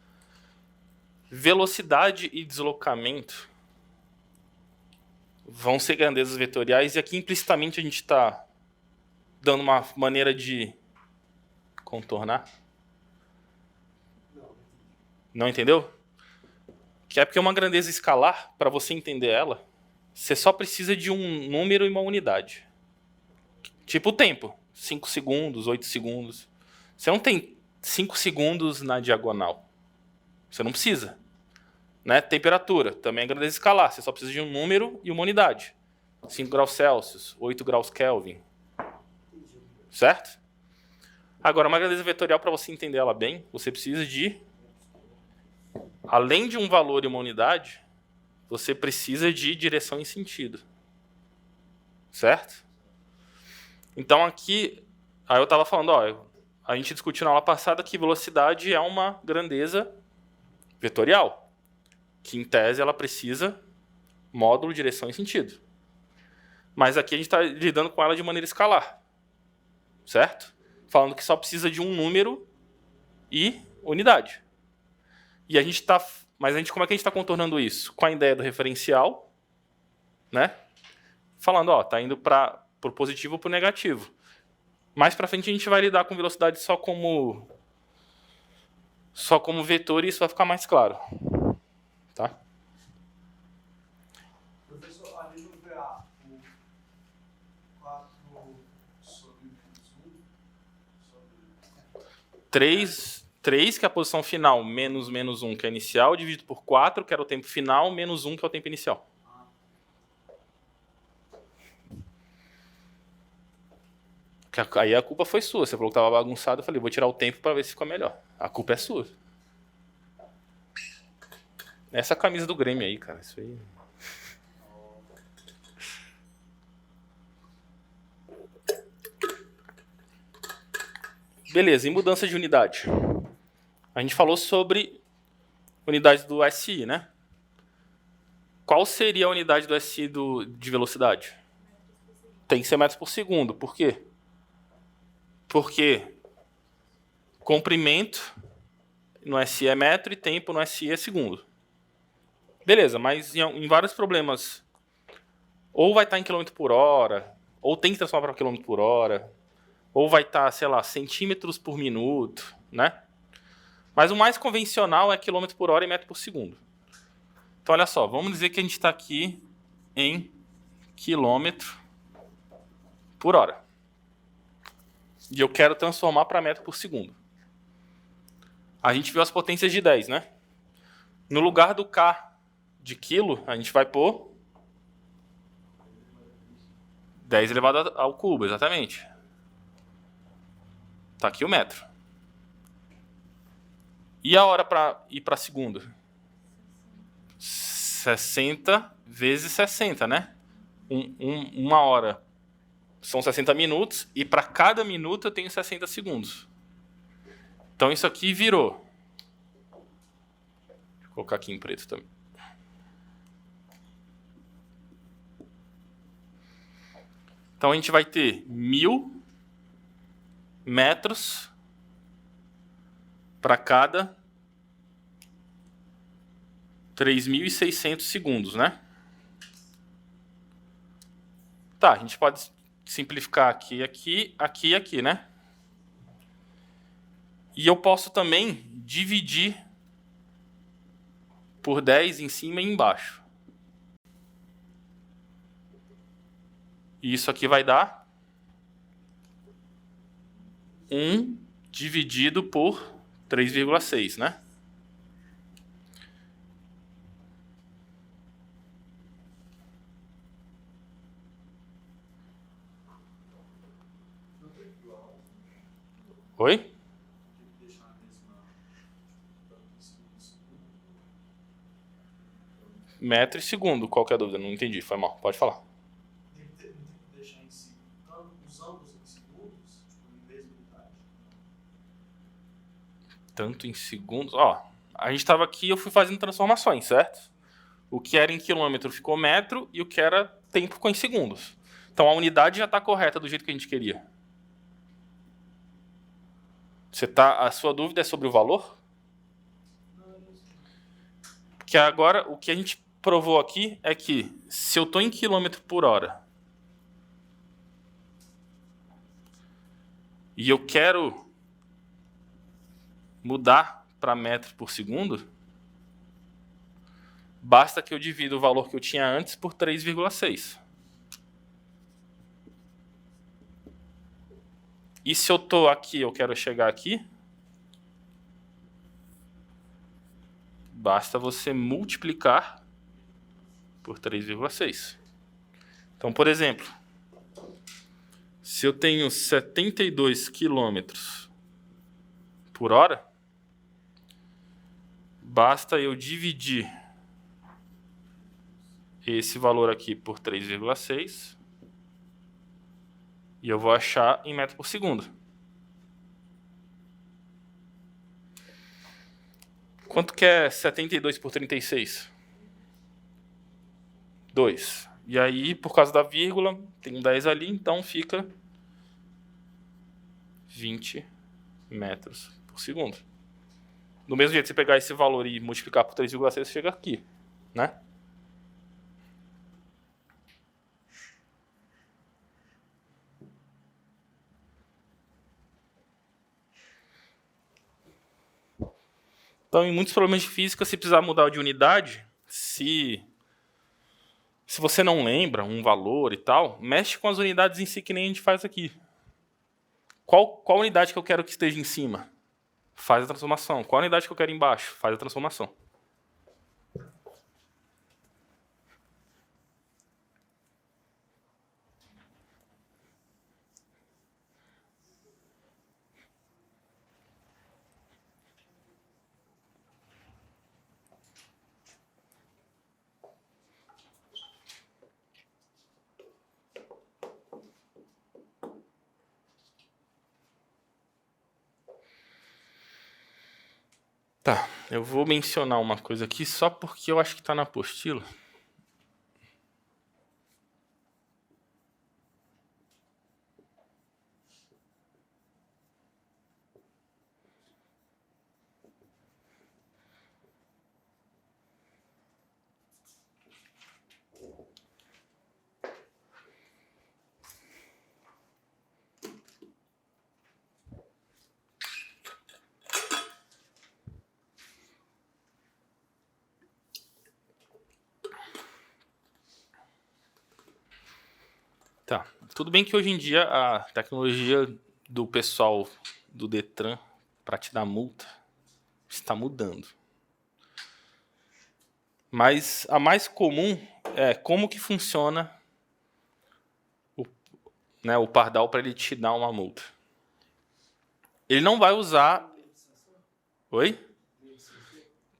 velocidade e deslocamento vão ser grandezas vetoriais, e aqui implicitamente a gente está dando uma maneira de contornar. Não entendeu? Que é porque uma grandeza escalar, para você entender ela, você só precisa de um número e uma unidade. Tipo o tempo, 5 segundos, 8 segundos. Você não tem 5 segundos na diagonal. Você não precisa. Né? Temperatura, também é grandeza escalar. Você só precisa de um número e uma unidade. 5 graus Celsius, 8 graus Kelvin. Certo? Agora, uma grandeza vetorial, para você entender ela bem, você precisa de, além de um valor e uma unidade, você precisa de direção e sentido. Certo? Então aqui, aí eu estava falando, a gente discutiu na aula passada que velocidade é uma grandeza vetorial, que em tese ela precisa Módulo, direção e sentido. Mas aqui a gente está lidando com ela de maneira escalar. Certo? Falando que só precisa de um número e unidade. E a gente está... Mas como é que a gente está contornando isso? Com a ideia do referencial, né? Falando, ó, tá indo para o positivo ou para o negativo. Mais para frente a gente vai lidar com velocidade só como vetor e isso vai ficar mais claro. Tá? Professor, ali no VA, o 4 sobre menos 1 sobre... 3, que é a posição final, menos 1, que é a inicial, dividido por 4, que era o tempo final, menos 1, que é o tempo inicial. Aí a culpa foi sua. Você falou que estava bagunçado, eu falei, vou tirar o tempo para ver se ficou melhor. A culpa é sua. Essa camisa do Grêmio aí, cara, isso aí... Beleza, e mudança de unidade? A gente falou sobre unidade do SI, né? Qual seria a unidade do SI de velocidade? Tem que ser metros por segundo. Por quê? Porque comprimento no SI é metro e tempo no SI é segundo. Beleza, mas em vários problemas, ou vai estar em quilômetro por hora, ou tem que transformar para quilômetro por hora, ou vai estar, sei lá, centímetros por minuto, né? Mas o mais convencional é quilômetro por hora e metro por segundo. Então, olha só, vamos dizer que a gente está aqui em quilômetro por hora. E eu quero transformar para metro por segundo. A gente viu as potências de 10, né? No lugar do K de quilo, a gente vai pôr 10 elevado ao cubo, exatamente. Está aqui o metro. E a hora para ir para segundo? 60 vezes 60, né? Uma hora são 60 minutos e para cada minuto eu tenho 60 segundos. Então isso aqui virou... Deixa eu colocar aqui em preto também. Então a gente vai ter 1000 metros para cada 3.600 segundos, né? Tá, a gente pode simplificar aqui, aqui, aqui e aqui, né? E eu posso também dividir por 10 em cima e embaixo. E isso aqui vai dar 1 dividido por 3,6, né? Oi? Tem que deixar a mesma tanto em segundos. Metro e segundo, qual que é a dúvida? Não entendi, foi mal, pode falar. Não tem que deixar em si, os ambos em segundos, tipo, em vez de unidade. Tanto em segundos... Ó, a gente estava aqui e eu fui fazendo transformações, certo? O que era em quilômetro ficou metro e o que era tempo ficou em segundos. Então a unidade já está correta do jeito que a gente queria. A sua dúvida é sobre o valor? Porque agora o que a gente provou aqui é que se eu estou em quilômetro por hora e eu quero mudar para metro por segundo, basta que eu divida o valor que eu tinha antes por 3,6. E se eu estou aqui, eu quero chegar aqui, basta você multiplicar por 3,6. Então, por exemplo, se eu tenho 72 quilômetros por hora, basta eu dividir esse valor aqui por 3,6 e eu vou achar em metro por segundo. Quanto que é 72 por 36? 2. E aí, por causa da vírgula, tem um 10 ali, então fica 20 metros por segundo. Do mesmo jeito, se você pegar esse valor e multiplicar por 3,6, você chega aqui, né? Então, em muitos problemas de física, se precisar mudar de unidade, se você não lembra um valor e tal, mexe com as unidades em si que nem a gente faz aqui. Qual unidade que eu quero que esteja em cima? Faz a transformação. Qual unidade que eu quero embaixo? Faz a transformação. Tá, eu vou mencionar uma coisa aqui só porque eu acho que está na apostila. Tá. Tudo bem que hoje em dia a tecnologia do pessoal do Detran para te dar multa está mudando. Mas a mais comum é como que funciona o Pardal para ele te dar uma multa. Ele não vai usar... Oi?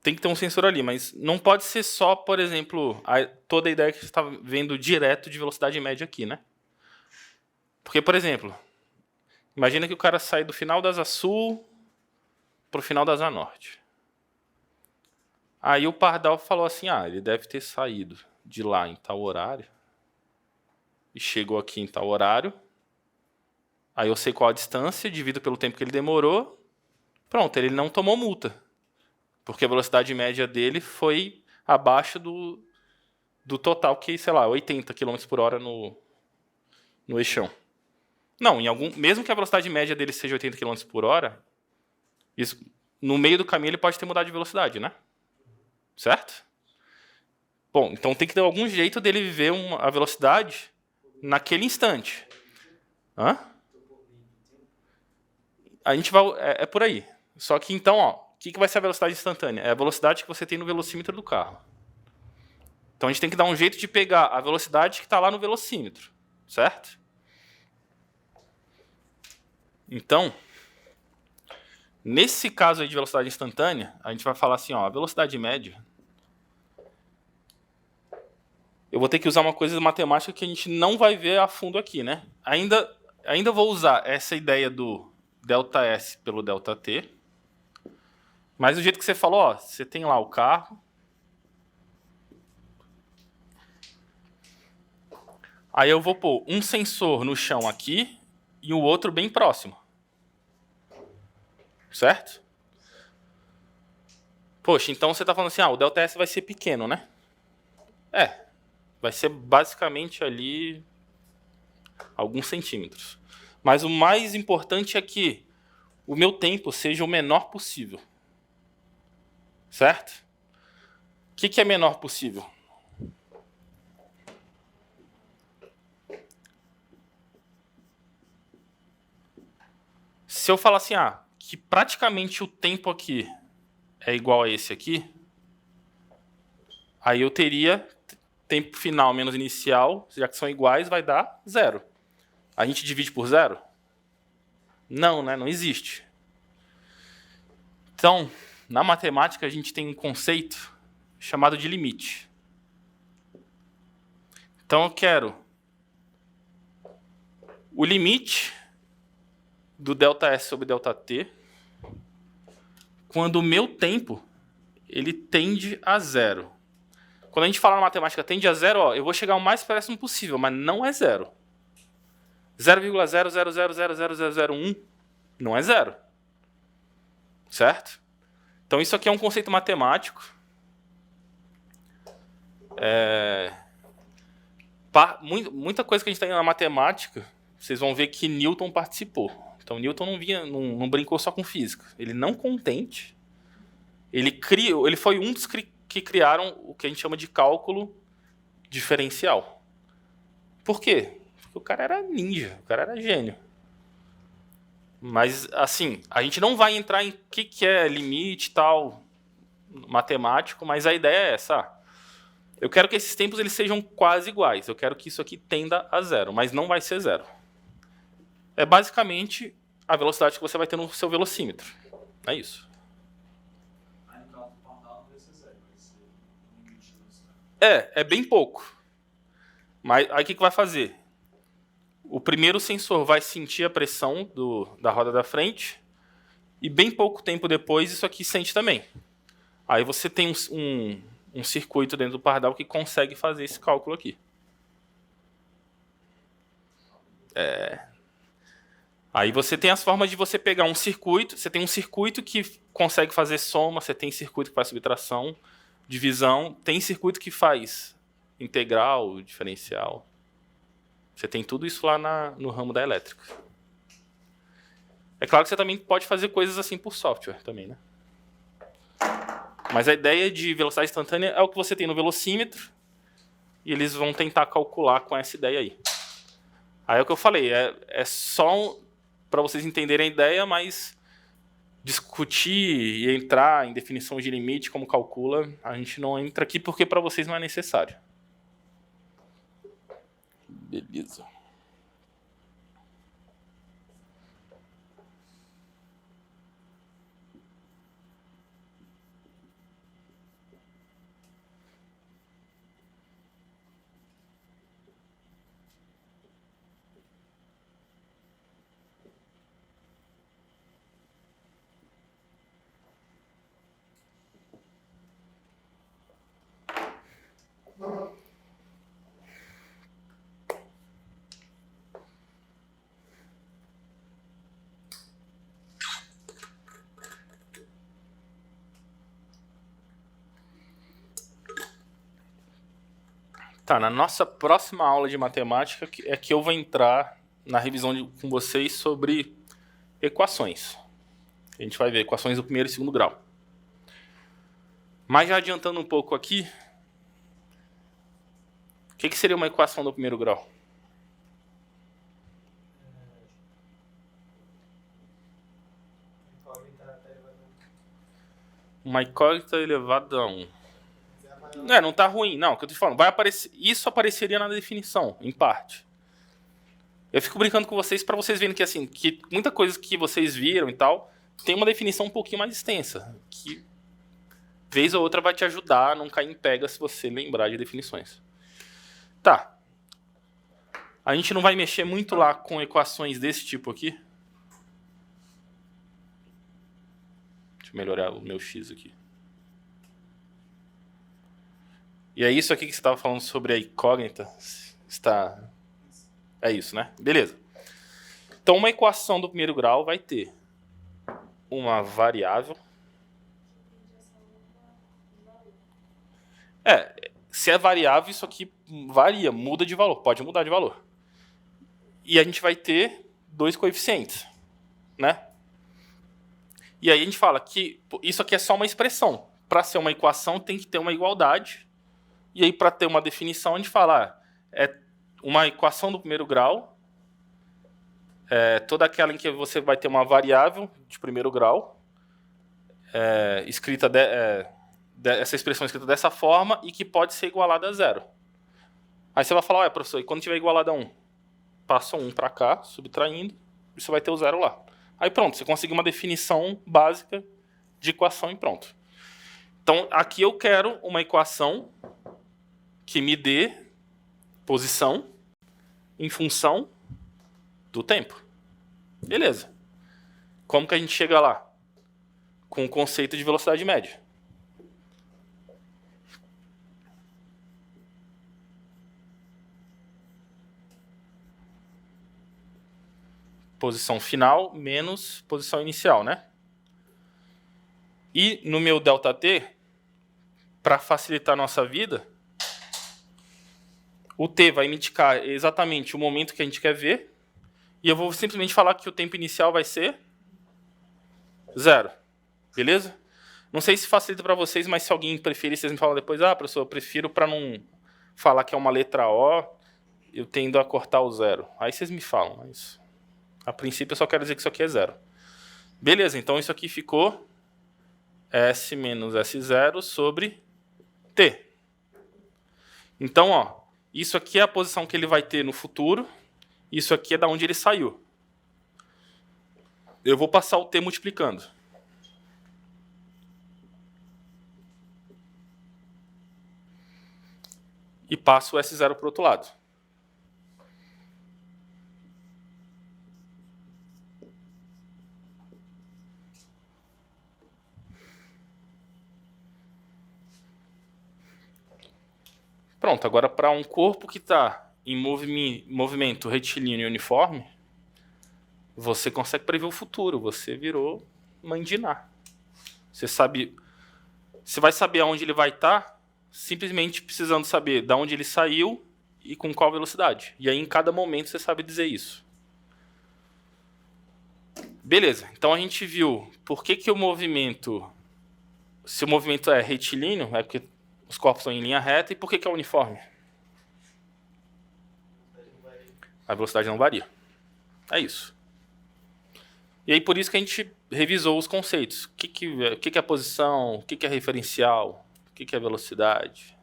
Tem que ter um sensor ali, mas não pode ser só, por exemplo, toda a ideia que você está vendo direto de velocidade média aqui, né? Porque, por exemplo, imagina que o cara sai do final da Asa Sul para o final da Asa Norte. Aí o Pardal falou assim, ele deve ter saído de lá em tal horário e chegou aqui em tal horário. Aí eu sei qual a distância, divido pelo tempo que ele demorou. Pronto, ele não tomou multa. Porque a velocidade média dele foi abaixo do total, que, sei lá, 80 km por hora no eixão. Não, mesmo que a velocidade média dele seja 80 km por hora, isso, no meio do caminho ele pode ter mudado de velocidade, né? Certo? Bom, então tem que ter algum jeito dele viver a velocidade naquele instante. Hã? A gente vai... É por aí. Só que então, o que vai ser a velocidade instantânea? É a velocidade que você tem no velocímetro do carro. Então a gente tem que dar um jeito de pegar a velocidade que está lá no velocímetro. Certo? Então, nesse caso aí de velocidade instantânea, a gente vai falar assim, a velocidade média... Eu vou ter que usar uma coisa matemática que a gente não vai ver a fundo aqui, né? Ainda vou usar essa ideia do ΔS pelo ΔT. Mas do jeito que você falou, você tem lá o carro. Aí eu vou pôr um sensor no chão aqui e o outro bem próximo. Certo? Poxa, então você está falando assim, o ΔS vai ser pequeno, né? Vai ser basicamente ali alguns centímetros. Mas o mais importante é que o meu tempo seja o menor possível. Certo? O que é menor possível? Se eu falar assim, que praticamente o tempo aqui é igual a esse aqui, aí eu teria tempo final menos inicial, já que são iguais, vai dar 0. A gente divide por 0? Não, né? Não existe. Então, na matemática, a gente tem um conceito chamado de limite. Então, eu quero o limite do ΔS sobre ΔT quando o meu tempo ele tende a 0. Quando a gente fala na matemática tende a zero, ó, eu vou chegar o mais próximo possível, mas não é zero. 0,000000001 não é zero. Certo? Então isso aqui é um conceito matemático. Muita coisa que a gente tem na matemática, vocês vão ver que Newton participou. Então Newton não brincou só com física. Ele não contente, ele foi um dos que criaram o que a gente chama de cálculo diferencial. Por quê? Porque o cara era ninja, o cara era gênio. Mas, assim, a gente não vai entrar em o que é limite e tal, matemático, mas a ideia é essa. Eu quero que esses tempos eles sejam quase iguais. Eu quero que isso aqui tenda a zero, mas não vai ser zero. É basicamente a velocidade que você vai ter no seu velocímetro. É isso. Aí no caso do pardal não vai ser zero, vai ser um limite da velocidade. É bem pouco. Mas aí o que vai fazer? O primeiro sensor vai sentir a pressão da roda da frente e bem pouco tempo depois isso aqui sente também. Aí você tem um circuito dentro do pardal que consegue fazer esse cálculo aqui. Aí você tem as formas de você pegar um circuito. Você tem um circuito que consegue fazer soma, você tem circuito que faz subtração, divisão, tem circuito que faz integral, diferencial. Você tem tudo isso lá no ramo da elétrica. É claro que você também pode fazer coisas assim por software também, né? Mas a ideia de velocidade instantânea é o que você tem no velocímetro e eles vão tentar calcular com essa ideia aí. Aí é o que eu falei, é só para vocês entenderem a ideia, mas discutir e entrar em definição de limite, como calcula, a gente não entra aqui porque para vocês não é necessário. Beleza. Tá, na nossa próxima aula de matemática é que eu vou entrar na revisão com vocês sobre equações. A gente vai ver equações do primeiro e segundo grau. Mas já adiantando um pouco aqui, o que seria uma equação do primeiro grau? Uma incógnita elevada a 1. Não tá ruim. Não, o que eu tô te falando. Isso apareceria na definição, em parte. Eu fico brincando com vocês para vocês verem que, assim, que muita coisa que vocês viram e tal tem uma definição um pouquinho mais extensa. Que, vez ou outra, vai te ajudar a não cair em pega se você lembrar de definições. Tá. A gente não vai mexer muito lá com equações desse tipo aqui. Deixa eu melhorar o meu X aqui. E é isso aqui que você estava falando sobre a incógnita. É isso, né? Beleza. Então, uma equação do primeiro grau vai ter uma variável. Se é variável, isso aqui varia, muda de valor, pode mudar de valor. E a gente vai ter dois coeficientes, né? E aí a gente fala que isso aqui é só uma expressão. Para ser uma equação, tem que ter uma igualdade. E aí, para ter uma definição, a gente fala, é uma equação do primeiro grau, toda aquela em que você vai ter uma variável de primeiro grau, escrita essa expressão escrita dessa forma e que pode ser igualada a zero. Aí você vai falar, professor, e quando tiver igualada a 1? Passa 1 para cá, subtraindo, e você vai ter o zero lá. Aí pronto, você conseguiu uma definição básica de equação e pronto. Então, aqui eu quero uma equação que me dê posição em função do tempo. Beleza. Como que a gente chega lá? Com o conceito de velocidade média. posição final menos posição inicial, né? E no meu ΔT, para facilitar a nossa vida, o T vai me indicar exatamente o momento que a gente quer ver, e eu vou simplesmente falar que o tempo inicial vai ser 0. Beleza? Não sei se facilita para vocês, mas se alguém preferir, vocês me falam depois, ah, professor, eu prefiro para não falar que é uma letra O, eu tendo a cortar o 0. Aí vocês me falam, mas a princípio eu só quero dizer que isso aqui é 0. Beleza, então isso aqui ficou S menos S0 sobre T. Então, ó, isso aqui é a posição que ele vai ter no futuro, isso aqui é da onde ele saiu. Eu vou passar o T multiplicando. E passo o S0 para o outro lado. Pronto, agora para um corpo que está em movimento retilíneo e uniforme, você consegue prever o futuro, você virou mãe de Ná. Você vai saber aonde ele vai estar, simplesmente precisando saber de onde ele saiu e com qual velocidade. E aí em cada momento você sabe dizer isso. Beleza, então a gente viu por que o movimento, se o movimento é retilíneo, é porque os corpos estão em linha reta, e por que é uniforme? A velocidade não varia. É isso. E aí por isso que a gente revisou os conceitos. O que é posição, o que é referencial, o que é velocidade.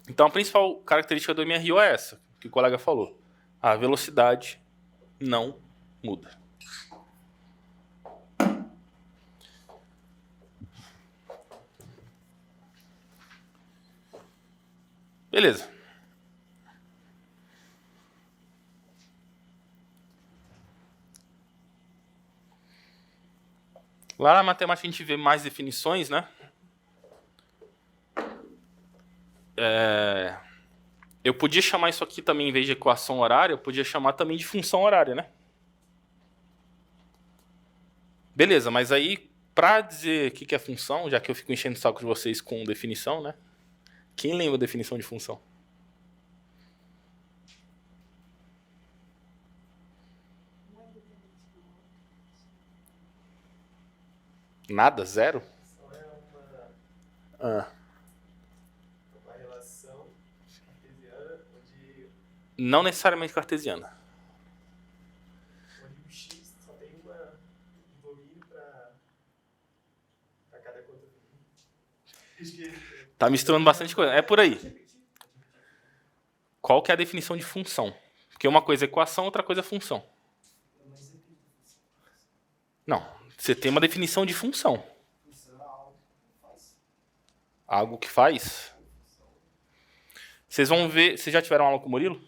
Então a principal característica do MRO é essa, que o colega falou. A velocidade não muda. Beleza. Lá na matemática a gente vê mais definições, né? Eu podia chamar isso aqui também, em vez de equação horária, eu podia chamar também de função horária, né? Beleza, mas aí, para dizer o que é função, já que eu fico enchendo o saco de vocês com definição, né? Quem lembra a definição de função? Nada? Zero? Só é Ah. uma relação cartesiana onde Não necessariamente cartesiana. o x só tem um domínio para cada conta. Tá misturando bastante coisa. É por aí. Qual que é a definição de função? Porque uma coisa é equação, outra coisa é função. Não. Você tem uma definição de função. Algo que faz? Vocês vão ver... Vocês já tiveram aula com o Murilo?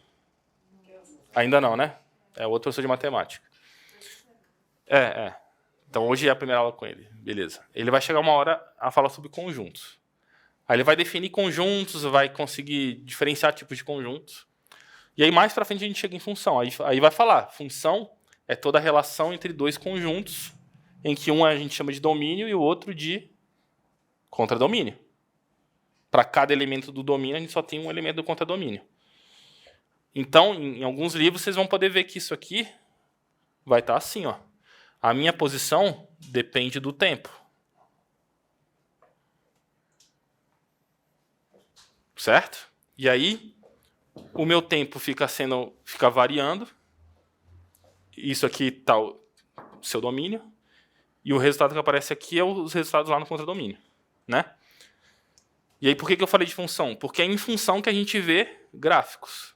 Ainda não, né? É outro professor de matemática. Então hoje é a primeira aula com ele. Beleza. Ele vai chegar uma hora a falar sobre conjuntos. Aí ele vai definir conjuntos, vai conseguir diferenciar tipos de conjuntos. E aí mais pra frente a gente chega em função. Aí vai falar, função é toda a relação entre dois conjuntos, em que um a gente chama de domínio e o outro de contradomínio. Para cada elemento do domínio, a gente só tem um elemento do contradomínio. Então, em alguns livros, vocês vão poder ver que isso aqui vai estar assim, ó. A minha posição depende do tempo. Certo? E aí, o meu tempo fica variando. Isso aqui está o seu domínio. E o resultado que aparece aqui é os resultados lá no contradomínio. Né? E aí, por que eu falei de função? Porque é em função que a gente vê gráficos.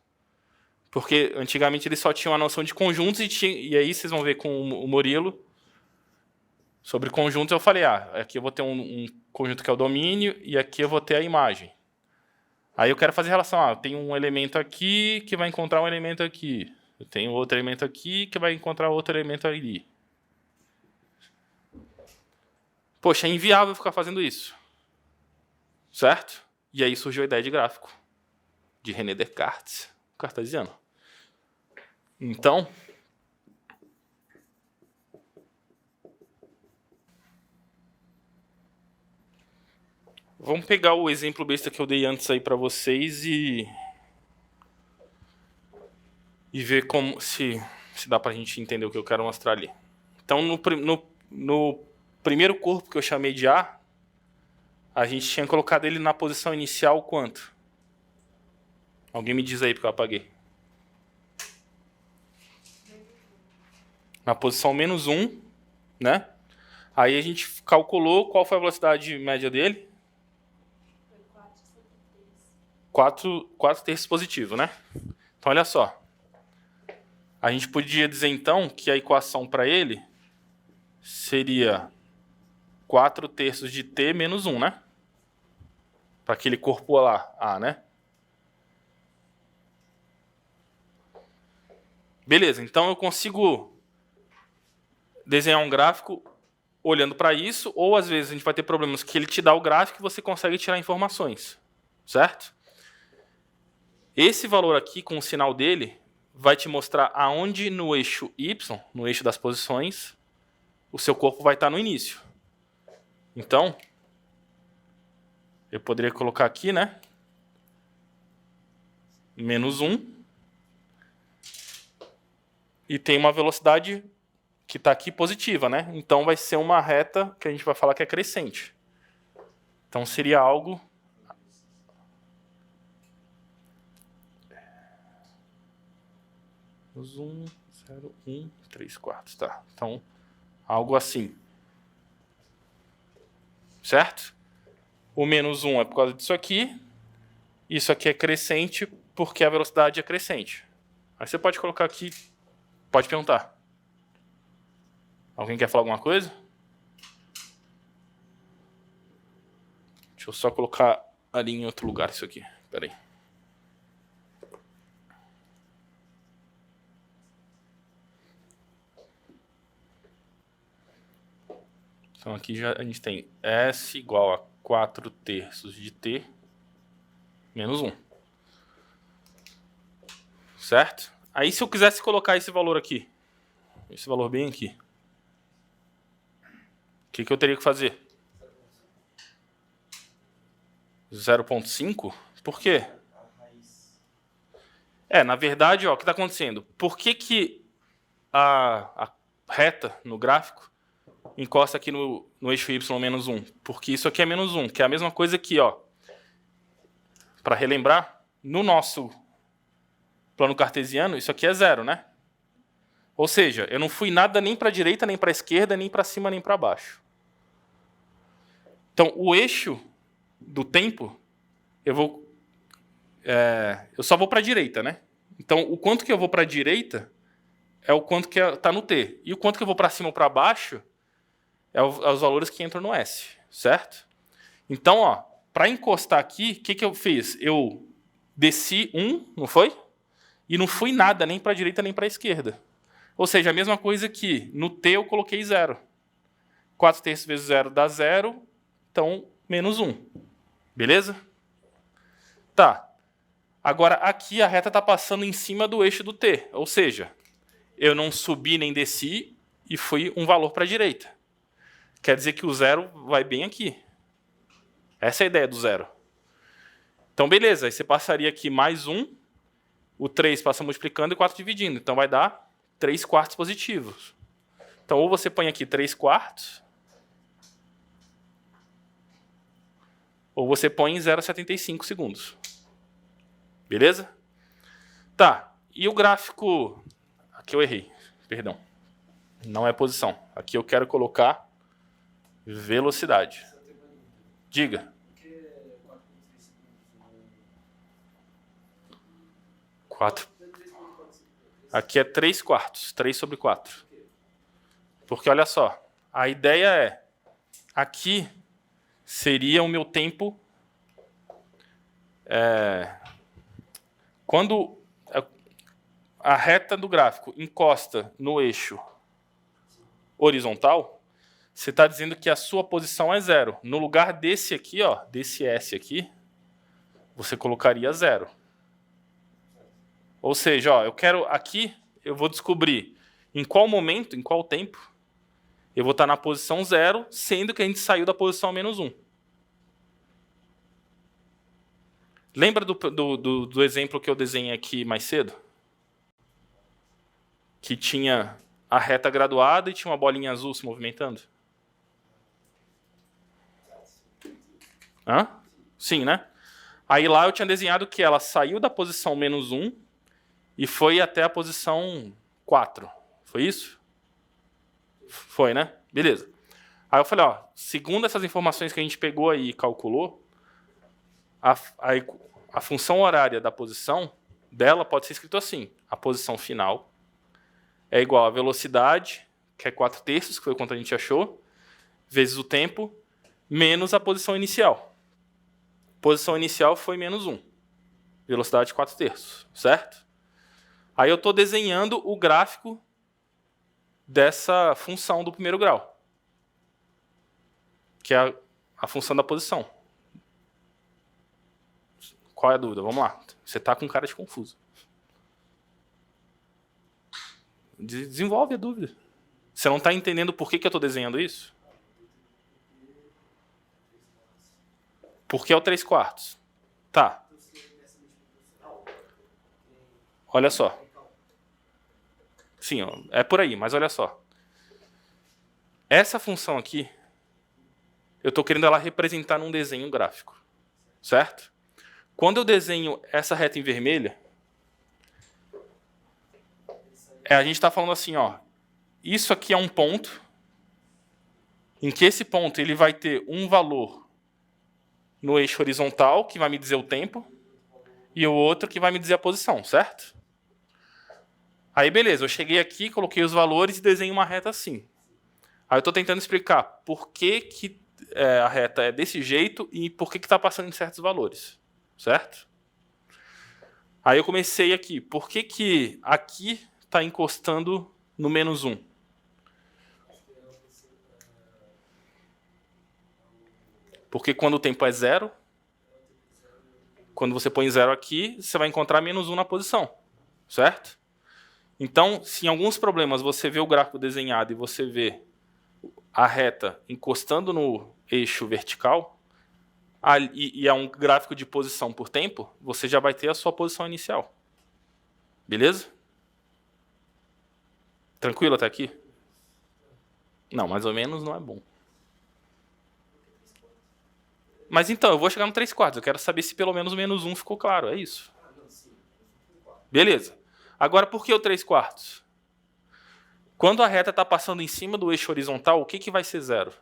Porque antigamente eles só tinham a noção de conjuntos e aí vocês vão ver com o Murilo sobre conjuntos. Eu falei, aqui eu vou ter um conjunto que é o domínio e aqui eu vou ter a imagem. Aí eu quero fazer relação, tem um elemento aqui que vai encontrar um elemento aqui. Eu tenho outro elemento aqui que vai encontrar outro elemento ali. Poxa, é inviável ficar fazendo isso. Certo? E aí surgiu a ideia de gráfico, de René Descartes, cartesiano. Então, vamos pegar o exemplo besta que eu dei antes aí para vocês e ver como se dá para a gente entender o que eu quero mostrar ali. Então, no primeiro corpo que eu chamei de A, a gente tinha colocado ele na posição inicial quanto? Alguém me diz aí, porque eu apaguei. Na posição -1, né? Aí a gente calculou qual foi a velocidade média dele. Foi 4 sobre 3. 4 terços positivo, né? Então, olha só. A gente podia dizer, então, que a equação para ele seria 4 terços de t menos 1, né? Para aquele corpo lá, A, né? Beleza, então eu consigo desenhar um gráfico olhando para isso, ou às vezes a gente vai ter problemas que ele te dá o gráfico e você consegue tirar informações, certo? Esse valor aqui, com o sinal dele, vai te mostrar aonde no eixo Y, no eixo das posições, o seu corpo vai estar no início. Então, eu poderia colocar aqui, né? -1. E tem uma velocidade que está aqui positiva, né? Então vai ser uma reta que a gente vai falar que é crescente. Então seria algo... -1, 0, 1, 3/4, tá? Então, algo assim. Certo? O -1 é por causa disso aqui. Isso aqui é crescente porque a velocidade é crescente. Aí você pode colocar aqui, pode perguntar. Alguém quer falar alguma coisa? Deixa eu só colocar ali em outro lugar isso aqui. Espera aí. Então aqui já a gente tem S igual a 4 terços de T menos 1. Certo? Aí se eu quisesse colocar esse valor aqui, esse valor bem aqui, o que eu teria que fazer? 0,5? Por quê? Na verdade, ó, o que está acontecendo? Por que a reta no gráfico encosta aqui no eixo Y menos 1? Porque isso aqui é menos 1, que é a mesma coisa aqui, ó. Para relembrar, no nosso plano cartesiano, isso aqui é 0, né? Ou seja, eu não fui nada nem para a direita, nem para a esquerda, nem para cima, nem para baixo. Então, o eixo do tempo, eu só vou para a direita, né? Então, o quanto que eu vou para a direita é o quanto que está no T. E o quanto que eu vou para cima ou para baixo é os valores que entram no S, certo? Então, ó, para encostar aqui, o que eu fiz? Eu desci 1, não foi? E não fui nada, nem para a direita, nem para a esquerda. Ou seja, a mesma coisa que no T eu coloquei 0. 4 terços vezes 0 dá 0, então menos 1. Beleza? Tá. Agora, aqui a reta está passando em cima do eixo do T. Ou seja, eu não subi nem desci e fui um valor para a direita. Quer dizer que o 0 vai bem aqui. Essa é a ideia do 0. Então, beleza. Aí você passaria aqui mais 1. O 3 passa multiplicando e 4 dividindo. Então, vai dar 3/4 positivos. Então, ou você põe aqui 3/4, ou você põe em 0,75 segundos. Beleza? Tá. E o gráfico... Aqui eu errei. Perdão. Não é posição. Aqui eu quero colocar velocidade. Diga. Por que 4,3 segundos? 4. Aqui é 3/4. 3 sobre 4. Porque, olha só. A ideia é... Aqui seria o meu tempo... Quando a reta do gráfico encosta no eixo horizontal, você está dizendo que a sua posição é 0. No lugar desse aqui, ó, desse S aqui, Você colocaria 0. Ou seja, ó, eu quero aqui, eu vou descobrir em qual momento, em qual tempo, eu vou estar na posição 0, sendo que a gente saiu da posição -1. Lembra do exemplo que eu desenhei aqui mais cedo? Que tinha a reta graduada e tinha uma bolinha azul se movimentando? Hã? Sim, né? Aí lá eu tinha desenhado que ela saiu da posição -1 e foi até a posição 4. Foi isso? Foi, né? Beleza. Aí eu falei, ó, segundo essas informações que a gente pegou aí e calculou, a função horária da posição dela pode ser escrito assim. A posição final é igual a velocidade, que é 4/3, que foi quanto a gente achou, vezes o tempo, menos a posição inicial. Posição inicial foi -1. Velocidade 4/3, certo? Aí eu estou desenhando o gráfico dessa função do primeiro grau, que é a função da posição. Qual é a dúvida? Vamos lá. Você está com cara de confuso. Desenvolve a dúvida. Você não está entendendo por que eu estou desenhando isso? Por que é o 3/4? Tá. Olha só. Sim, ó, é por aí, mas olha só. Essa função aqui, eu estou querendo ela representar num desenho gráfico. Certo? Quando eu desenho essa reta em vermelha, a gente está falando assim, ó, isso aqui é um ponto, em que esse ponto ele vai ter um valor no eixo horizontal, que vai me dizer o tempo, e o outro que vai me dizer a posição, certo? Aí, beleza, eu cheguei aqui, coloquei os valores e desenho uma reta assim. Aí eu estou tentando explicar por que a reta é desse jeito e por que está passando em certos valores, certo? Aí eu comecei aqui. Por que aqui está encostando no -1? Porque quando o tempo é 0, quando você põe 0 aqui, você vai encontrar -1 na posição, certo? Então, se em alguns problemas você vê o gráfico desenhado e você vê a reta encostando no eixo vertical, e é um gráfico de posição por tempo, você já vai ter a sua posição inicial. Beleza? Tranquilo até aqui? Não, mais ou menos não é bom. Mas então, eu vou chegar no 3/4. Eu quero saber se pelo menos o -1 ficou claro. É isso. Beleza. Agora, por que o 3/4? Quando a reta está passando em cima do eixo horizontal, o que vai ser 0?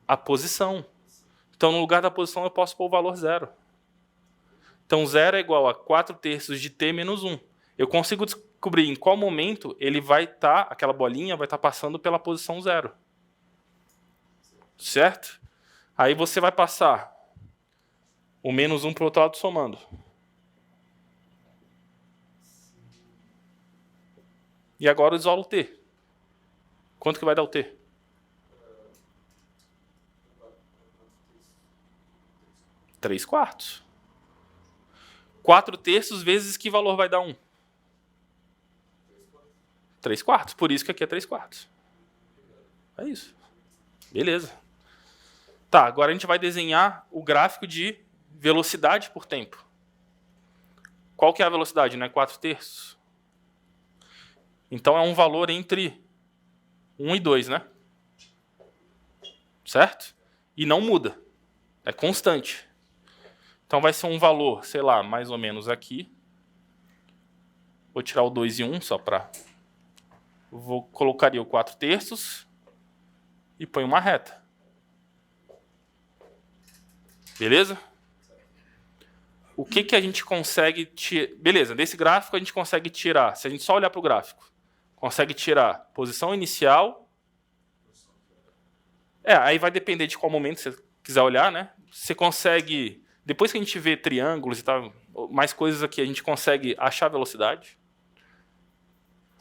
A posição. Então, no lugar da posição, eu posso pôr o valor 0. Então, 0 é igual a 4/3 de t menos 1. Eu consigo descobrir em qual momento ele vai estar, aquela bolinha vai estar passando pela posição 0. Certo? Aí você vai passar o -1 para o outro lado somando. E agora eu isolo o t. Quanto que vai dar o t? 3/4. 4/3 vezes que valor vai dar 1? 3/4. Por isso que aqui é 3/4. É isso. Beleza. Tá, agora a gente vai desenhar o gráfico de velocidade por tempo. Qual que é a velocidade? Não é 4/3? Então é um valor entre 1 e 2, né? Certo? E não muda. É constante. Então vai ser um valor, sei lá, mais ou menos aqui. Vou tirar o 2 e 1 só para... Colocaria o 4/3 e põe uma reta. Beleza? O que a gente consegue tirar? Beleza, desse gráfico a gente consegue tirar, se a gente só olhar para o gráfico, consegue tirar posição inicial. Aí vai depender de qual momento você quiser olhar, né? Você consegue, depois que a gente vê triângulos e tal, mais coisas aqui, a gente consegue achar a velocidade.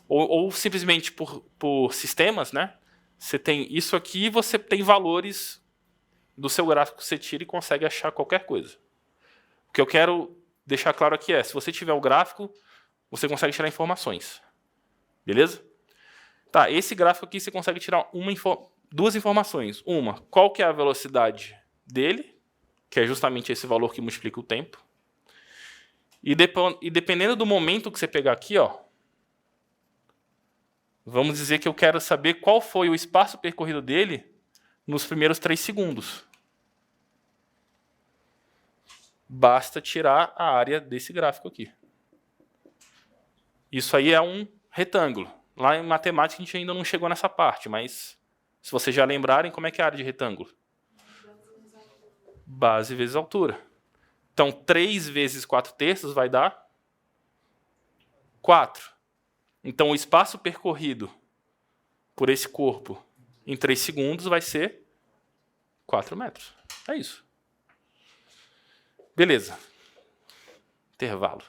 Ou simplesmente por sistemas, né? Você tem isso aqui e você tem valores do seu gráfico que você tira e consegue achar qualquer coisa. que eu quero deixar claro aqui é, se você tiver o gráfico, você consegue tirar informações. Beleza? Tá, esse gráfico aqui você consegue tirar duas informações. Uma, qual que é a velocidade dele, que é justamente esse valor que multiplica o tempo. E dependendo do momento que você pegar aqui, ó, vamos dizer que eu quero saber qual foi o espaço percorrido dele nos primeiros 3 segundos. Basta tirar a área desse gráfico aqui. Isso aí é um retângulo. Lá em matemática a gente ainda não chegou nessa parte, mas se vocês já lembrarem, como é que é a área de retângulo? Base vezes altura. Então, 3 vezes 4/3 vai dar 4. Então, o espaço percorrido por esse corpo em 3 segundos vai ser 4 metros. É isso. Beleza. Intervalo.